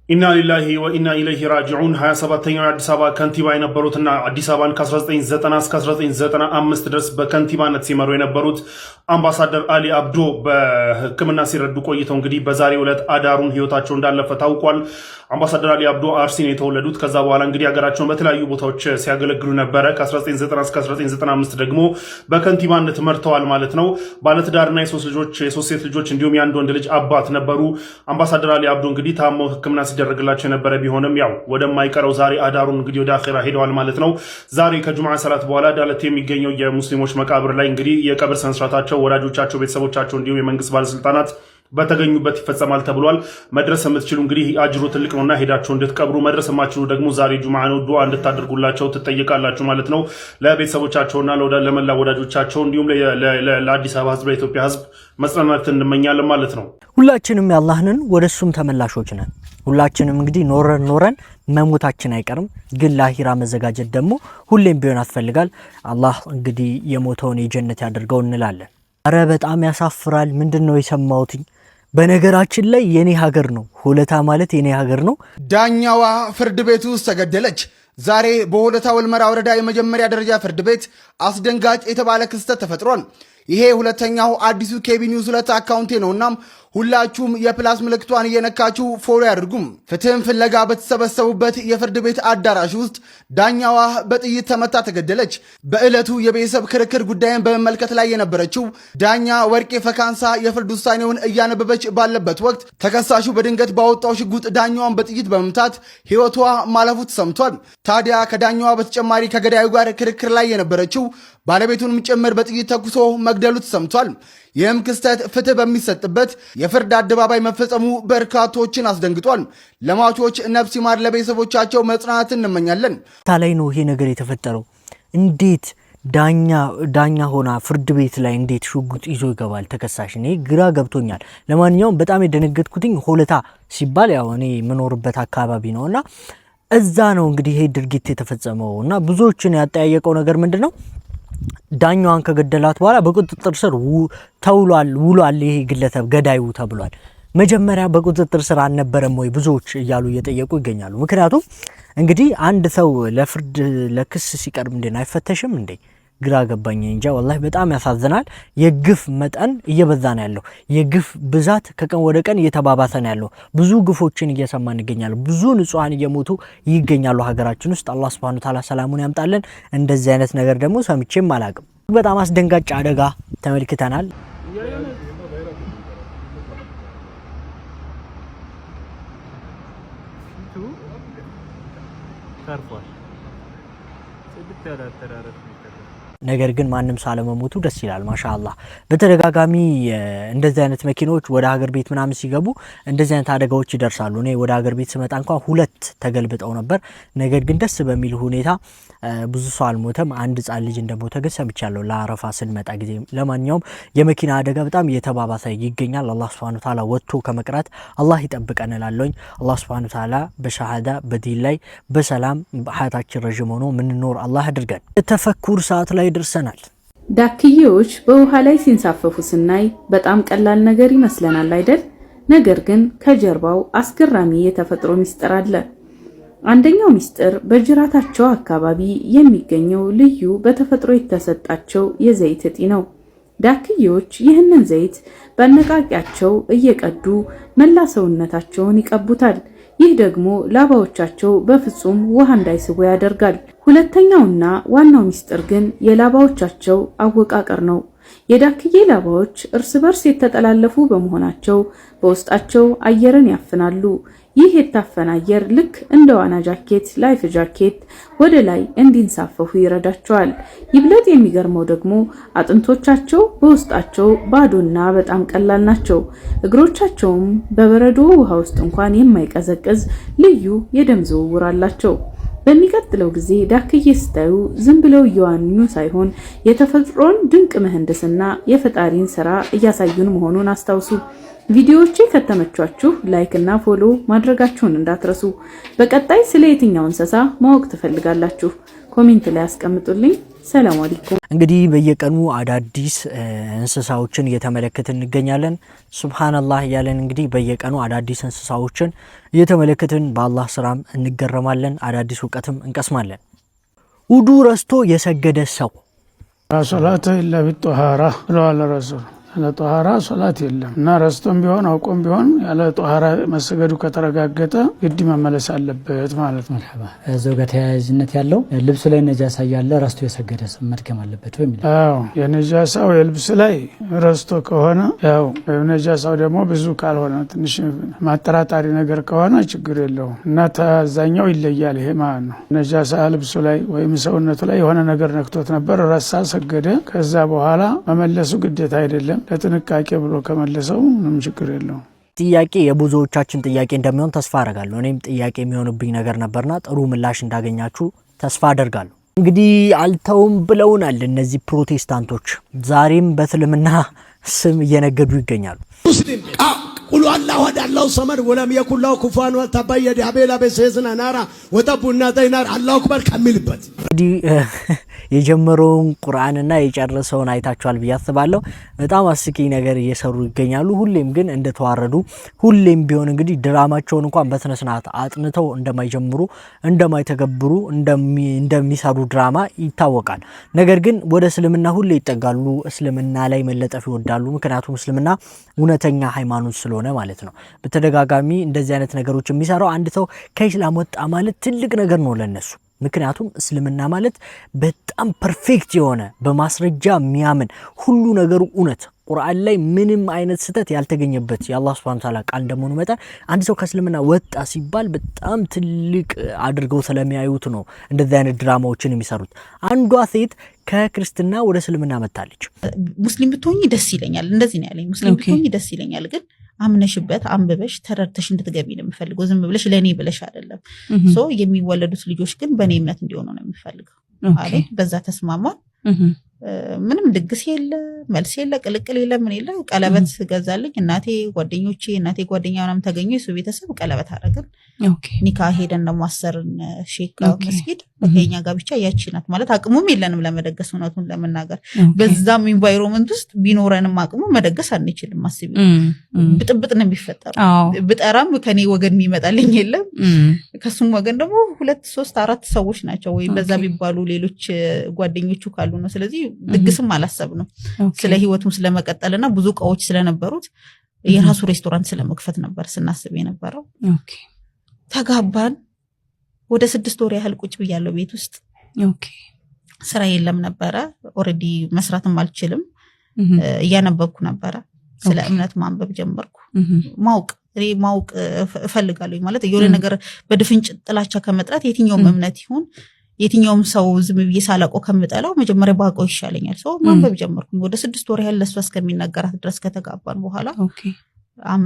ኢና ሊላሂ ወኢና ኢለይሂ ራጂዑን 27ኛው የአዲስ አበባ ከንቲባ የነበሩትና አዲስ አበባን ከ1990 እስከ 1995 ድረስ በከንቲባነት ሲመሩ የነበሩት አምባሳደር አሊ አብዶ በሕክምና ሲረዱ ቆይተው እንግዲህ በዛሬው ዕለት አዳሩን ህይወታቸው እንዳለፈ ታውቋል። አምባሳደር አሊ አብዶ አርሲ ነው የተወለዱት። ከዛ በኋላ እንግዲህ ሀገራቸውን በተለያዩ ቦታዎች ሲያገለግሉ ነበረ። ከ1990 እስከ 1995 ደግሞ በከንቲባነት መርተዋል ማለት ነው። ባለትዳርና የሶስት ሴት ልጆች እንዲሁም የአንድ ወንድ ልጅ አባት ነበሩ። አምባሳደር አሊ አብዶ እንግዲህ ታመው ሕክምና ሲደረግላቸው የነበረ ቢሆንም ያው ወደማይቀረው ዛሬ አዳሩን እንግዲህ ወደ አኺራ ሄደዋል ማለት ነው። ዛሬ ከጁምዓ ሰላት በኋላ ዳለቴ የሚገኘው የሙስሊሞች መቃብር ላይ እንግዲህ የቀብር ሰንስራታቸው ወዳጆቻቸው፣ ቤተሰቦቻቸው እንዲሁም የመንግስት ባለስልጣናት በተገኙበት ይፈጸማል ተብሏል። መድረስ የምትችሉ እንግዲህ አጅሩ ትልቅ ነውና ሄዳችሁ እንድትቀብሩ፣ መድረስ የማትችሉ ደግሞ ዛሬ ጁምዓ ነው ዱዓ እንድታደርጉላቸው ትጠይቃላችሁ ማለት ነው። ለቤተሰቦቻቸውና ለመላ ወዳጆቻቸው እንዲሁም ለአዲስ አበባ ህዝብ፣ ለኢትዮጵያ ህዝብ መጽናናት እንመኛለን ማለት ነው። ሁላችንም ያላህንን ወደሱም ተመላሾች ነን። ሁላችንም እንግዲህ ኖረን መሞታችን አይቀርም። ግን ለአኺራ መዘጋጀት ደግሞ ሁሌም ቢሆን ያስፈልጋል። አላህ እንግዲህ የሞተውን የጀነት ያደርገው እንላለን። አረ በጣም ያሳፍራል። ምንድነው የሰማሁትኝ? በነገራችን ላይ የኔ ሀገር ነው ሆለታ ማለት የኔ ሀገር ነው። ዳኛዋ ፍርድ ቤት ውስጥ ተገደለች። ዛሬ በሆለታ ወልመራ ወረዳ የመጀመሪያ ደረጃ ፍርድ ቤት አስደንጋጭ የተባለ ክስተት ተፈጥሯል። ይሄ ሁለተኛው አዲሱ KB ኒውስ 2 አካውንቴ ነውና ሁላችሁም የፕላስ ምልክቷን እየነካችሁ ፎሎ ያድርጉም። ፍትህን ፍለጋ በተሰበሰቡበት የፍርድ ቤት አዳራሽ ውስጥ ዳኛዋ በጥይት ተመታ ተገደለች። በዕለቱ የቤተሰብ ክርክር ጉዳይን በመመልከት ላይ የነበረችው ዳኛ ወርቄ ፈካንሳ የፍርድ ውሳኔውን እያነበበች ባለበት ወቅት ተከሳሹ በድንገት ባወጣው ሽጉጥ ዳኛዋን በጥይት በመምታት ሕይወቷ ማለፉ ተሰምቷል። ታዲያ ከዳኛዋ በተጨማሪ ከገዳዩ ጋር ክርክር ላይ የነበረችው ባለቤቱንም ጭምር በጥይት ተኩሶ መግደሉ ተሰምቷል። ይህም ክስተት ፍትህ በሚሰጥበት የፍርድ አደባባይ መፈጸሙ በርካቶችን አስደንግጧል። ለሟቾች ነፍስ ይማር፣ ለቤተሰቦቻቸው መጽናናት እንመኛለን። ታላይ ነው ይሄ ነገር የተፈጠረው። እንዴት ዳኛ ሆና ፍርድ ቤት ላይ እንዴት ሽጉጥ ይዞ ይገባል ተከሳሽ? እኔ ግራ ገብቶኛል። ለማንኛውም በጣም የደነገጥኩትኝ ሆለታ ሲባል ያው እኔ የምኖርበት አካባቢ ነውና እዛ ነው እንግዲህ ይሄ ድርጊት የተፈጸመው እና ብዙዎችን ያጠያየቀው ነገር ምንድነው? ዳኛዋን ከገደላት በኋላ በቁጥጥር ስር ውሏል ይሄ ግለሰብ ገዳዩ ተብሏል። መጀመሪያ በቁጥጥር ስር አልነበረም ወይ ብዙዎች እያሉ እየጠየቁ ይገኛሉ። ምክንያቱም እንግዲህ አንድ ሰው ለፍርድ ለክስ ሲቀርብ እንዴት አይፈተሽም እንዴ? ግራ ገባኝ እንጃ ወላሂ በጣም ያሳዝናል። የግፍ መጠን እየበዛ ነው ያለው። የግፍ ብዛት ከቀን ወደ ቀን እየተባባሰ ነው ያለው። ብዙ ግፎችን እየሰማን ይገኛሉ። ብዙ ንጹሃን እየሞቱ ይገኛሉ ሀገራችን ውስጥ። አላህ Subhanahu Ta'ala ሰላሙን ያምጣልን። እንደዚህ አይነት ነገር ደግሞ ሰምቼም አላቅም። በጣም አስደንጋጭ አደጋ ተመልክተናል። ነገር ግን ማንም ሳለመሞቱ ደስ ይላል። ማሻአላህ በተደጋጋሚ እንደዚህ አይነት መኪኖች ወደ ሀገር ቤት ምናምን ሲገቡ እንደዚህ አይነት አደጋዎች ይደርሳሉ። እኔ ወደ ሀገር ቤት ስመጣ እንኳን 2 ተገልብጠው ነበር። ነገር ግን ደስ በሚል ሁኔታ ብዙ ሰው አልሞተም። አንድ ህጻን ልጅ እንደሞተ ግን ሰምቻለሁ ለአረፋ ስንመጣ ጊዜ። ለማንኛውም የመኪና አደጋ በጣም እየተባባሰ ይገኛል። አላህ Subhanahu Ta'ala ወጥቶ ከመቅረት አላህ ይጠብቀን እላለሁኝ። አላህ Subhanahu Ta'ala በሸሃዳ በዲን ላይ በሰላም ሀያታችን ረጅም ሆኖ ምንኖር አላህ አድርገን። ተፈኩር ሰዓት ላይ ደርሰናል። ዳክዬዎች በውሃ ላይ ሲንሳፈፉ ስናይ በጣም ቀላል ነገር ይመስለናል አይደል? ነገር ግን ከጀርባው አስገራሚ የተፈጥሮ ሚስጥር አለ። አንደኛው ሚስጥር በጅራታቸው አካባቢ የሚገኘው ልዩ በተፈጥሮ የተሰጣቸው የዘይት እጢ ነው። ዳክዬዎች ይህንን ዘይት በአነቃቂያቸው እየቀዱ መላ ሰውነታቸውን ይቀቡታል። ይህ ደግሞ ላባዎቻቸው በፍጹም ውሃ እንዳይስቡ ያደርጋል። ሁለተኛውና ዋናው ሚስጥር ግን የላባዎቻቸው አወቃቀር ነው። የዳክዬ ላባዎች እርስ በርስ የተጠላለፉ በመሆናቸው በውስጣቸው አየርን ያፍናሉ። ይህ የታፈነ አየር ልክ እንደ ዋና ጃኬት፣ ላይፍ ጃኬት ወደ ላይ እንዲንሳፈፉ ይረዳቸዋል። ይብለጥ የሚገርመው ደግሞ አጥንቶቻቸው በውስጣቸው ባዶና በጣም ቀላል ናቸው። እግሮቻቸውም በበረዶ ውሃ ውስጥ እንኳን የማይቀዘቅዝ ልዩ የደም ዝውውር አላቸው። በሚቀጥለው ጊዜ ዳክዬ ስታዩ ዝም ብለው እየዋኙ ሳይሆን የተፈጥሮን ድንቅ ምህንድስና የፈጣሪን ስራ እያሳዩን መሆኑን አስታውሱ። ቪዲዮዎቼ ከተመቿችሁ ላይክ እና ፎሎ ማድረጋችሁን እንዳትረሱ። በቀጣይ ስለ የትኛው እንስሳ ማወቅ ትፈልጋላችሁ? ኮሜንት ላይ አስቀምጡልኝ። ሰላም አለይኩም። እንግዲህ በየቀኑ አዳዲስ እንስሳዎችን እየተመለከትን እንገኛለን። ሱብሃንአላህ ያለን እንግዲህ በየቀኑ አዳዲስ እንስሳዎችን እየተመለከትን በአላህ ስራም እንገረማለን፣ አዳዲስ እውቀትም እንቀስማለን። ውዱ ረስቶ የሰገደ ሰው ሶላተ ኢላ ቢጧሃራ ብለዋል ረሱል። ያለ ጧሃራ ሶላት የለም እና ረስቶም ቢሆን አውቆም ቢሆን ያለ ጧሃራ መሰገዱ ከተረጋገጠ ግድ መመለስ አለበት ማለት ነው። እዛው ጋር ተያያዥነት ያለው ልብስ ላይ ነጃሳ ያለ ረስቶ የሰገደ ሰው መድገም አለበት ወይ? አዎ የነጃሳው የልብስ ላይ ረስቶ ከሆነ ያው ነጃሳው ደግሞ ብዙ ካልሆነ ትንሽ ማጠራጣሪ ነገር ከሆነ ችግር የለውም እና ተዛኛው ይለያል። ይሄ ማለት ነው ነጃሳ ልብሱ ላይ ወይም ሰውነቱ ላይ የሆነ ነገር ነክቶት ነበር፣ ረሳ፣ ሰገደ። ከዛ በኋላ መመለሱ ግዴታ አይደለም። ለጥንቃቄ ብሎ ከመለሰው ምንም ችግር የለውም። ጥያቄ የብዙዎቻችን ጥያቄ እንደሚሆን ተስፋ አደርጋለሁ። እኔም ጥያቄ የሚሆንብኝ ነገር ነበርና ጥሩ ምላሽ እንዳገኛችሁ ተስፋ አደርጋለሁ። እንግዲህ አልተውም ብለውናል እነዚህ ፕሮቴስታንቶች፣ ዛሬም በእስልምና ስም እየነገዱ ይገኛሉ። ሙስሊም ቁሉ አላሁ አሐድ አላሁ ሰመድ ወለም የኩን ለሁ ኩፉወን አሐድ ተበየደ አቤላ በሰይዝና ናራ ወጠቡና ዘይናር አላሁ አክበር ከሚልበት እንግዲህ የጀመረውን ቁርአንና የጨረሰውን አይታችኋል ብዬ አስባለሁ። በጣም አስቂኝ ነገር እየሰሩ ይገኛሉ። ሁሌም ግን እንደተዋረዱ ሁሌም ቢሆን እንግዲህ ድራማቸውን እንኳን በስነ ስርዓት አጥንተው እንደማይጀምሩ እንደማይተገብሩ እንደሚሰሩ ድራማ ይታወቃል። ነገር ግን ወደ እስልምና ሁሌ ይጠጋሉ። እስልምና ላይ መለጠፍ ይወዳሉ። ምክንያቱም እስልምና እውነተኛ ሃይማኖት ስለሆነ ማለት ነው። በተደጋጋሚ እንደዚህ አይነት ነገሮች የሚሰራው አንድ ሰው ከኢስላም ወጣ ማለት ትልቅ ነገር ነው ለነሱ። ምክንያቱም እስልምና ማለት በጣም ፐርፌክት የሆነ በማስረጃ የሚያምን ሁሉ ነገሩ እውነት ቁርአን ላይ ምንም አይነት ስህተት ያልተገኘበት የአላህ Subhanahu Ta'ala ቃል እንደሆነ መጠን አንድ ሰው ከእስልምና ወጣ ሲባል በጣም ትልቅ አድርገው ስለሚያዩት ነው እንደዚህ አይነት ድራማዎችን የሚሰሩት። አንዷ ሴት ከክርስትና ወደ እስልምና መጣለች። ሙስሊም ብትሆኚ ደስ ይለኛል፣ እንደዚህ ነው ያለኝ። ሙስሊም ብትሆኚ ደስ ይለኛል ግን አምነሽበት አንብበሽ ተረድተሽ እንድትገቢ ነው የምፈልገው። ዝም ብለሽ ለኔ ብለሽ አይደለም። ሶ የሚወለዱት ልጆች ግን በኔ እምነት እንዲሆኑ ነው የምፈልገው አለ። በዛ ተስማማን። ምንም ድግስ የለ፣ መልስ የለ፣ ቅልቅል የለ፣ ምን የለ። ቀለበት ገዛልኝ እናቴ፣ ጓደኞቼ፣ እናቴ ጓደኛ ምናምን ተገኙ። የሱ ቤተሰብ ቀለበት አደረግን። ኒካ ሄደን ደግሞ አሰርን ሼክ መስጊድ። በከኛ ጋር ብቻ ያቺ ናት ማለት አቅሙም የለንም ለመደገስ እውነቱን ለመናገር። በዛም ኢንቫይሮመንት ውስጥ ቢኖረንም አቅሙ መደገስ አንችልም። አስቢ ብጥብጥ ነው የሚፈጠረው። ብጠራም ከኔ ወገን የሚመጣልኝ የለም። ከሱም ወገን ደግሞ 2 3 4 ሰዎች ናቸው ወይ በዛ ቢባሉ ሌሎች ጓደኞቹ ካሉ ነው። ስለዚህ ድግስም አላሰብንም። ስለ ህይወቱም ስለመቀጠልና ብዙ እቃዎች ስለነበሩት የራሱ ሬስቶራንት ስለመክፈት ነበር ስናስብ የነበረው። ተጋባን። ወደ 6 ወር ያህል ቁጭ ብያለሁ ቤት ውስጥ። ስራ የለም ነበረ። ኦሬዲ መስራትም አልችልም። እያነበብኩ ነበረ። ስለ እምነት ማንበብ ጀመርኩ። ማውቅ እፈልጋለሁ ማለት የሆነ ነገር በድፍንጭ ጥላቻ ከመጥራት የትኛውም እምነት ይሁን የትኛውም ሰው ዝም ብዬ ሳላውቀው ከምጠላው መጀመሪያ ባውቀው ይሻለኛል። ሰው ማንበብ ጀመርኩኝ። ወደ 6 ወር ያህል ለሷ እስከሚነገራት ድረስ ከተጋባን በኋላ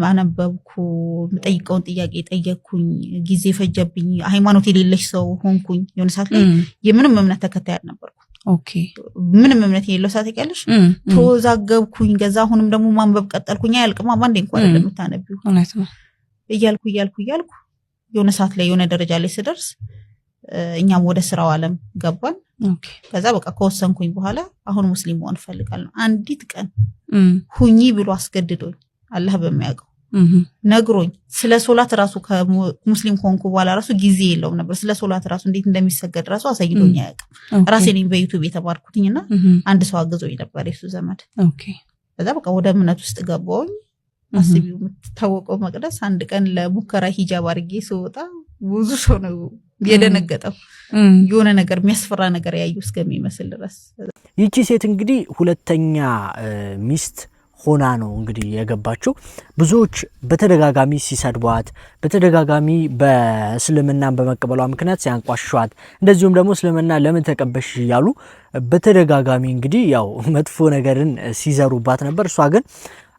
አነበብኩ። የምጠይቀውን ጥያቄ ጠየቅኩኝ። ጊዜ ፈጀብኝ። ሃይማኖት የሌለሽ ሰው ሆንኩኝ። የሆነ ሰዓት ላይ የምንም እምነት ተከታይ አልነበርኩ። ምንም እምነት የሌለው ሰዓት ያለሽ ተወዛገብኩኝ። ገዛ አሁንም ደግሞ ማንበብ ቀጠልኩኝ። አያልቅም። አንዴ እንኳን ለምታነቢው እያልኩ የሆነ ሰዓት ላይ የሆነ ደረጃ ላይ ስደርስ እኛም ወደ ስራው ዓለም ገባን። ከዛ በቃ ከወሰንኩኝ በኋላ አሁን ሙስሊም መሆን ፈልጋለሁ። አንዲት ቀን ሁኚ ብሎ አስገድዶኝ አላህ በሚያውቀው ነግሮኝ ስለ ሶላት ራሱ ከሙስሊም ሆንኩ በኋላ ራሱ ጊዜ የለውም ነበር። ስለ ሶላት ራሱ እንዴት እንደሚሰገድ ራሱ አሳይቶኝ አያውቅም። ራሴ ነኝ በዩቲዩብ የተማርኩትኝና አንድ ሰው አግዞኝ ነበር የሱ ዘመድ። ከዛ በቃ ወደ እምነት ውስጥ ገባሁኝ። አስቢው የምትታወቀው መቅደስ አንድ ቀን ለሙከራ ሂጃብ አድርጌ ስወጣ ብዙ ሰው ነው የደነገጠው። የሆነ ነገር የሚያስፈራ ነገር ያዩ እስከሚመስል ድረስ። ይቺ ሴት እንግዲህ ሁለተኛ ሚስት ሆና ነው እንግዲህ የገባችው። ብዙዎች በተደጋጋሚ ሲሰድቧት፣ በተደጋጋሚ በእስልምና በመቀበሏ ምክንያት ሲያንቋሽሿት፣ እንደዚሁም ደግሞ እስልምና ለምን ተቀበሽ እያሉ በተደጋጋሚ እንግዲህ ያው መጥፎ ነገርን ሲዘሩባት ነበር። እሷ ግን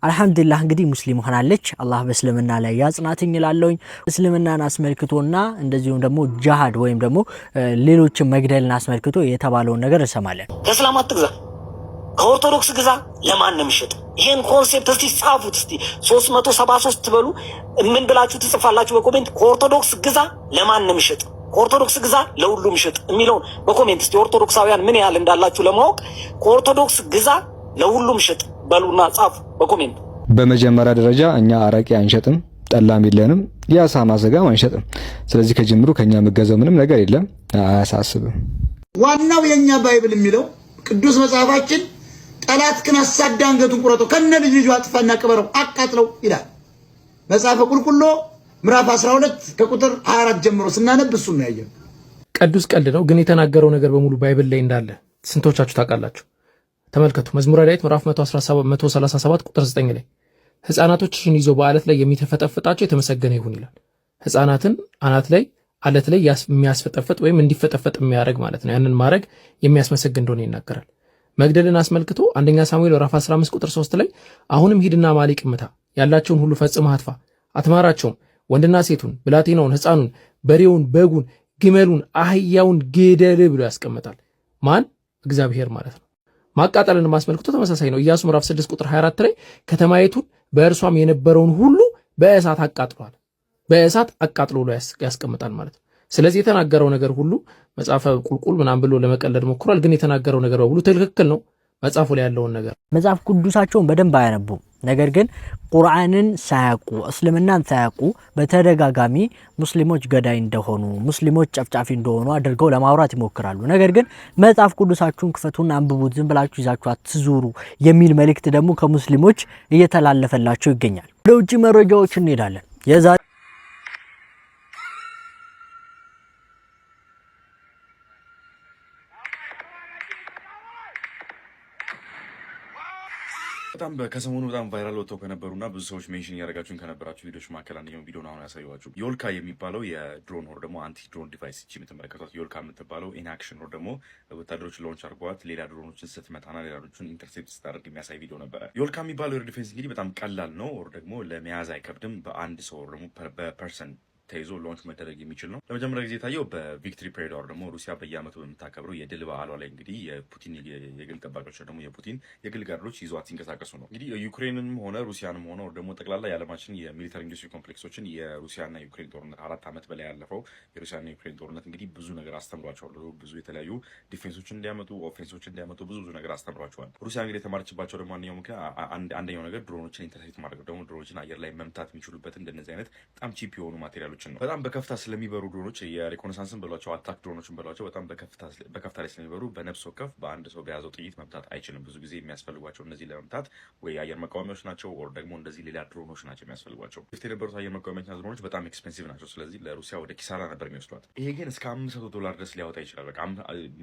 አልহামዱሊላህ እንግዲህ ሙስሊም ሆናለች። አላህ በእስልምና ላይ ያጽናትኝ ይላልኝ። እስልምናን አስመልክቶና እንደዚሁም ደግሞ ጂሃድ ወይም ደግሞ ሌሎችን መግደልን አስመልክቶ የተባለውን ነገር እንሰማለን። ከእስላም አትግዛ፣ ከኦርቶዶክስ ግዛ። ለማንም ሽጥ። ይሄን ኮንሴፕት እስቲ ጻፉት። እስቲ 373 ትበሉ። ምን ብላችሁ ትጽፋላችሁ በኮሜንት? ከኦርቶዶክስ ግዛ፣ ለማንም ሽጥ። ከኦርቶዶክስ ግዛ ለሁሉም ሽጥ የሚለውን በኮሜንት እስቲ ኦርቶዶክሳውያን ምን ያህል እንዳላችሁ ለማወቅ ከኦርቶዶክስ ግዛ ለሁሉም ሽጥ በሉና ጻፉ በኮሜንት። በመጀመሪያ ደረጃ እኛ አረቄ አንሸጥም፣ ጠላም የለንም፣ የአሳማ ስጋም አንሸጥም። ስለዚህ ከጅምሩ ከኛ መገዛው ምንም ነገር የለም፣ አያሳስብም። ዋናው የኛ ባይብል የሚለው ቅዱስ መጽሐፋችን ጠላትህን አሳዳ አንገቱን ቁረጠው ከነ ልጁ አጥፋና ቅበረው አቃጥለው ይላል። መጽሐፈ ቁልቁሎ ምዕራፍ 12 ከቁጥር 24 ጀምሮ ስናነብ እሱን ነው ያየው። ቅዱስ ቀልድ ነው፣ ግን የተናገረው ነገር በሙሉ ባይብል ላይ እንዳለ ስንቶቻችሁ ታውቃላችሁ? ተመልከቱ። መዝሙረ ዳዊት ምዕራፍ 137 ቁጥር 9 ላይ ሕፃናቶችሽን ይዞ በአለት ላይ የሚተፈጠፍጣቸው የተመሰገነ ይሁን ይላል። ሕፃናትን አለት ላይ የሚያስፈጠፍጥ ወይም እንዲፈጠፈጥ የሚያደርግ ማለት ነው። ያንን ማድረግ የሚያስመሰግን እንደሆነ ይናገራል። መግደልን አስመልክቶ አንደኛ ሳሙኤል ምዕራፍ 15 ቁጥር 3 ላይ አሁንም ሂድና አማሌቅ ምታ፣ ያላቸውን ሁሉ ፈጽመህ አጥፋ፣ አትማራቸውም፣ ወንድና ሴቱን፣ ብላቴናውን፣ ሕፃኑን፣ በሬውን፣ በጉን፣ ግመሉን፣ አህያውን ግደል ብሎ ያስቀምጣል። ማን? እግዚአብሔር ማለት ነው። ማቃጠልን አስመልክቶ ተመሳሳይ ነው። ኢያሱ ምዕራፍ 6 ቁጥር 24 ላይ ከተማይቱን በእርሷም የነበረውን ሁሉ በእሳት አቃጥሏል። በእሳት አቃጥሎ ብሎ ያስቀምጣል ማለት ነው። ስለዚህ የተናገረው ነገር ሁሉ መጽሐፈ ቁልቁል ምናምን ብሎ ለመቀለድ ሞክሯል፣ ግን የተናገረው ነገር በሙሉ ትክክል ነው። መጽሐፉ ላይ ያለውን ነገር መጽሐፍ ቅዱሳቸውን በደንብ አያነቡም። ነገር ግን ቁርአንን ሳያውቁ እስልምናን ሳያውቁ በተደጋጋሚ ሙስሊሞች ገዳይ እንደሆኑ ሙስሊሞች ጨፍጫፊ እንደሆኑ አድርገው ለማውራት ይሞክራሉ። ነገር ግን መጽሐፍ ቅዱሳችሁን ክፈቱና አንብቡት፣ ዝም ብላችሁ ይዛችሁ አትዙሩ የሚል መልእክት ደግሞ ከሙስሊሞች እየተላለፈላቸው ይገኛል። ወደ ውጭ መረጃዎች እንሄዳለን። በጣም ከሰሞኑ በጣም ቫይራል ወጥተው ከነበሩና ብዙ ሰዎች ሜንሽን ያደረጋችሁን ከነበራችሁ ቪዲዮች መካከል አንደኛው ቪዲዮ አሁን ያሳየኋችሁ ዮልካ የሚባለው የድሮን ወር ደግሞ አንቲ ድሮን ዲቫይስ እቺ የምትመለከቷት ዮልካ የምትባለው ኢንአክሽን ወር ደግሞ ወታደሮች ሎንች አድርገዋት ሌላ ድሮኖችን ስትመታና ሌላ ድሮኖችን ኢንተርሴፕት ስታደርግ የሚያሳይ ቪዲዮ ነበረ። ዮልካ የሚባለው ኤር ዲፌንስ እንግዲህ በጣም ቀላል ነው፣ ወር ደግሞ ለመያዝ አይከብድም። በአንድ ሰው ወር ደግሞ በፐርሰን ተይዞ ሎንች መደረግ የሚችል ነው። ለመጀመሪያ ጊዜ የታየው በቪክትሪ ፕሬድ ወር ደግሞ ሩሲያ በየዓመቱ በምታከብረው የድል በዓሏ ላይ እንግዲህ የፑቲን የግል ጠባቂዎች ደግሞ የፑቲን የግል ጋርዶች ይዟት ሲንቀሳቀሱ ነው። እንግዲህ ዩክሬንንም ሆነ ሩሲያንም ሆነ ደግሞ ጠቅላላ የዓለማችን የሚሊታሪ ኢንዱስትሪ ኮምፕሌክሶችን የሩሲያና ዩክሬን ጦርነት 4 ዓመት በላይ ያለፈው የሩሲያና ዩክሬን ጦርነት እንግዲህ ብዙ ነገር አስተምሯቸዋል። ብዙ የተለያዩ ዲፌንሶችን እንዲያመጡ፣ ኦፌንሶችን እንዲያመጡ ብዙ ነገር አስተምሯቸዋል። ሩሲያ እንግዲህ የተማረችባቸው ደግሞ አንደኛው ነገር ድሮኖችን ኢንተርሴፕት ማድረግ ደግሞ ድሮኖችን አየር ላይ መምታት የሚችሉበት እንደነዚህ አይነት በጣም ቺፕ የሆኑ ማቴሪያሎችን ነው። በጣም በከፍታ ስለሚበሩ ድሮኖች የሪኮነሳንስን በሏቸው አታክ ድሮኖችን በሏቸው በጣም በከፍታ ላይ ስለሚበሩ በነፍስ ወከፍ በአንድ ሰው በያዘው ጥይት መምታት አይችልም። ብዙ ጊዜ የሚያስፈልጓቸው እነዚህ ለመምታት ወይ አየር መቃወሚያዎች ናቸው ወር ደግሞ እንደዚህ ሌላ ድሮኖች ናቸው የሚያስፈልጓቸው። ፊት የነበሩት አየር መቃወሚያዎችና ድሮኖች በጣም ኤክስፔንሲቭ ናቸው። ስለዚህ ለሩሲያ ወደ ኪሳራ ነበር የሚወስዷት። ይሄ ግን እስከ $500 ድረስ ሊያወጣ ይችላል። በቃ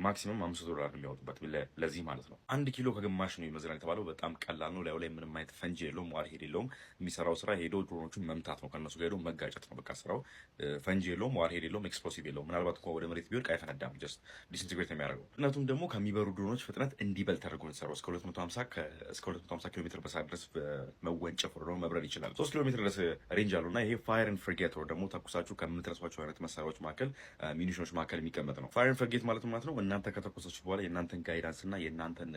ማክሲመም $500 ነው የሚያወጡበት ለዚህ ማለት ነው። 1 ኪሎ ከግማሽ ነው ይመዝናል የተባለው። በጣም ቀላል ነው። ላዩ ላይ ምንም አይነት ፈንጂ የለውም፣ ዋርሄድ የለውም። የሚሰራው ስራ ሄዶ ድሮኖቹን መምታት ነው። ከነሱ ጋር ሄዶ መጋጨት ነው በቃ ስራው። ፈንጂ የለውም፣ ዋርሄድ የለውም፣ ኤክስፕሎሲቭ የለውም። ምናልባት እንኳን ወደ መሬት ቢወድቅ አይፈነዳም፣ ጀስት ዲስኢንቴግሬት የሚያደርገው። ምክንያቱም ደግሞ ከሚበሩ ድሮኖች ፍጥነት እንዲበልጥ ተደርጎ የተሰራው እስከ 250 ኪሎ ሜትር በሰዓት ድረስ መወንጨፍ ወደ መብረር ይችላል። 3 ኪሎ ሜትር ድረስ ሬንጅ አለው እና ይሄ ፋየር ኤንድ ፍርጌት ወር ደግሞ ተኩሳችሁ ከምትረሷቸው አይነት መሳሪያዎች መካከል ሚኒሽኖች መካከል የሚቀመጥ ነው። ፋየር ኤንድ ፍርጌት ማለት ነው እናንተ ከተኮሳችሁ በኋላ የእናንተን ጋይዳንስ እና የእናንተን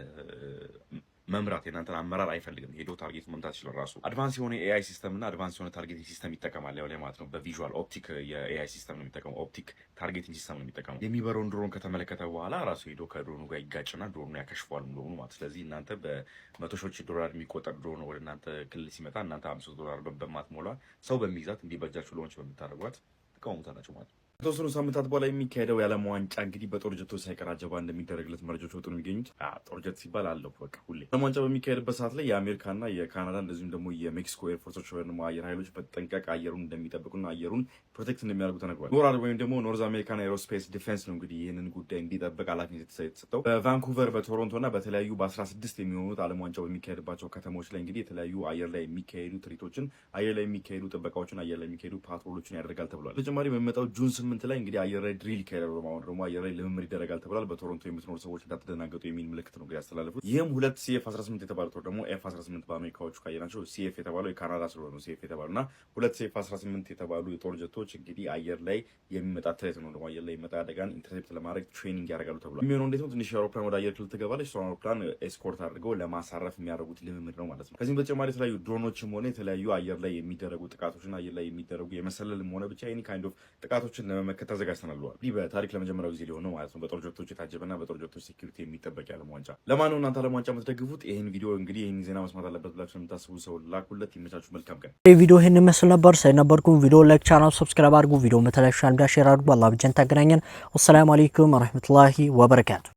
መምራት የእናንተን አመራር አይፈልግም። ሄዶ ታርጌት መምታት ይችላል ራሱ። አድቫንስ የሆነ ኤአይ ሲስተም እና አድቫንስ የሆነ ታርጌቲንግ ሲስተም ይጠቀማል ያው ላይ ማለት ነው። በቪዥዋል ኦፕቲክ የኤአይ ሲስተም ነው የሚጠቀመው። ኦፕቲክ ታርጌቲንግ ሲስተም ነው የሚጠቀመው። የሚበረውን ድሮን ከተመለከተ በኋላ ራሱ ሄዶ ከድሮኑ ጋር ይጋጭና ድሮኑ ያከሽፏል ሙሉ ማለት። ስለዚህ እናንተ በመቶ ሺዎች ዶላር የሚቆጠር ድሮን ወደ እናንተ ክልል ሲመጣ እናንተ $500 በማትሞላ ሰው በሚይዛት እንዲበጃችሁ ሎንች በምታደርጓት ተቃውሙታላችሁ ማለት ነው። ከተወሰኑ ሳምንታት በኋላ የሚካሄደው የዓለም ዋንጫ እንግዲህ በጦር ጀቶች ሳይቀር አጀባ እንደሚደረግለት መረጃዎች ወጡ ነው የሚገኙት። ጦር ጀት ሲባል አለው በቃ ሁሌ። ዓለም ዋንጫ በሚካሄድበት ሰዓት ላይ የአሜሪካና የካናዳ እንደዚሁም ደግሞ የሜክሲኮ ኤርፎርሶች ወይም ደግሞ አየር ኃይሎች በተጠንቀቅ አየሩን እንደሚጠብቁና አየሩን ፕሮቴክት እንደሚያደርጉ ተነግሯል። ኖራድ ወይም ደግሞ ኖርዝ አሜሪካን ኤሮስፔስ ዲፌንስ ነው እንግዲህ ይህንን ጉዳይ እንዲጠብቅ ኃላፊነት የተሰጠው። በቫንኩቨር በቶሮንቶና በተለያዩ በ16 የሚሆኑት ዓለም ዋንጫው በሚካሄድባቸው ከተሞች ላይ እንግዲህ የተለያዩ አየር ላይ የሚካሄዱ ትርኢቶችን፣ አየር ላይ የሚካሄዱ ጥበቃዎችን፣ አየር ላይ የሚካሄዱ ፓትሮሎችን ያደርጋል ተብሏል። በተጨማሪ በሚመጣው ጁን 8 ላይ እንግዲህ አየር ላይ ድሪል ይካሄዳል። በማሆን ደግሞ አየር ላይ ልምምድ ይደረጋል ተብሏል። በቶሮንቶ የምትኖሩ ሰዎች እንዳትደናገጡ የሚል ምልክት ነው ያስተላለፉት። ይህም 2 CF-18 የተባሉት ደግሞ F-18 በአሜሪካዎቹ ካየናቸው CF የተባለው የካናዳ ስለሆነ CF የተባሉና 2 CF-18 የተባሉ የጦር ጀቶች እንግዲህ አየር ላይ የሚመጣ ትሬት ነው ደግሞ አየር ላይ የሚመጣ አደጋን ኢንተርሴፕት ለማድረግ ትሬኒንግ ያደርጋሉ ተብሏል። የሚሆነው እንዴት ነው? ትንሽ አውሮፕላን ወደ አየር ክልል ትገባለች። እሷን አውሮፕላን ኤስኮርት አድርገው ለማሳረፍ የሚያደርጉት ልምምድ ነው ማለት ነው። ከዚህም በተጨማሪ የተለያዩ ድሮኖችም ሆነ የተለያዩ አየር ላይ የሚደረጉ ጥቃቶችና አየር ላይ የሚደረጉ የመሰለልም ሆነ ብቻ ኤኒ ካይንድ ኦፍ ጥቃቶችን ለመመከት ተዘጋጅተናል ብለዋል። ይህ በታሪክ ለመጀመሪያው ጊዜ ሊሆን ነው ማለት ነው። በጦር ጀቶች የታጀበና በጦር ጀቶች ሴኩሪቲ የሚጠበቅ የዓለም ዋንጫ። ለማን ነው እናንተ ዓለም ዋንጫ የምትደግፉት? ይህን ቪዲዮ እንግዲህ ይህን ዜና መስማት አለበት ብላችሁ የምታስቡ ሰው ላኩለት። ይመቻችሁ። መልካም ቀን። ቪዲዮ ይህን መስል ነበር። ሳይነበርኩም ቪዲዮ ላይክ፣ ቻናል ሰብስክራይብ አድርጉ። ቪዲዮ መተላሽ አንዳ ሼር አድርጉ። አላህ ብጀን ታገናኘን። ወሰላሙ አለይኩም ወራህመቱላሂ ወበረካቱ።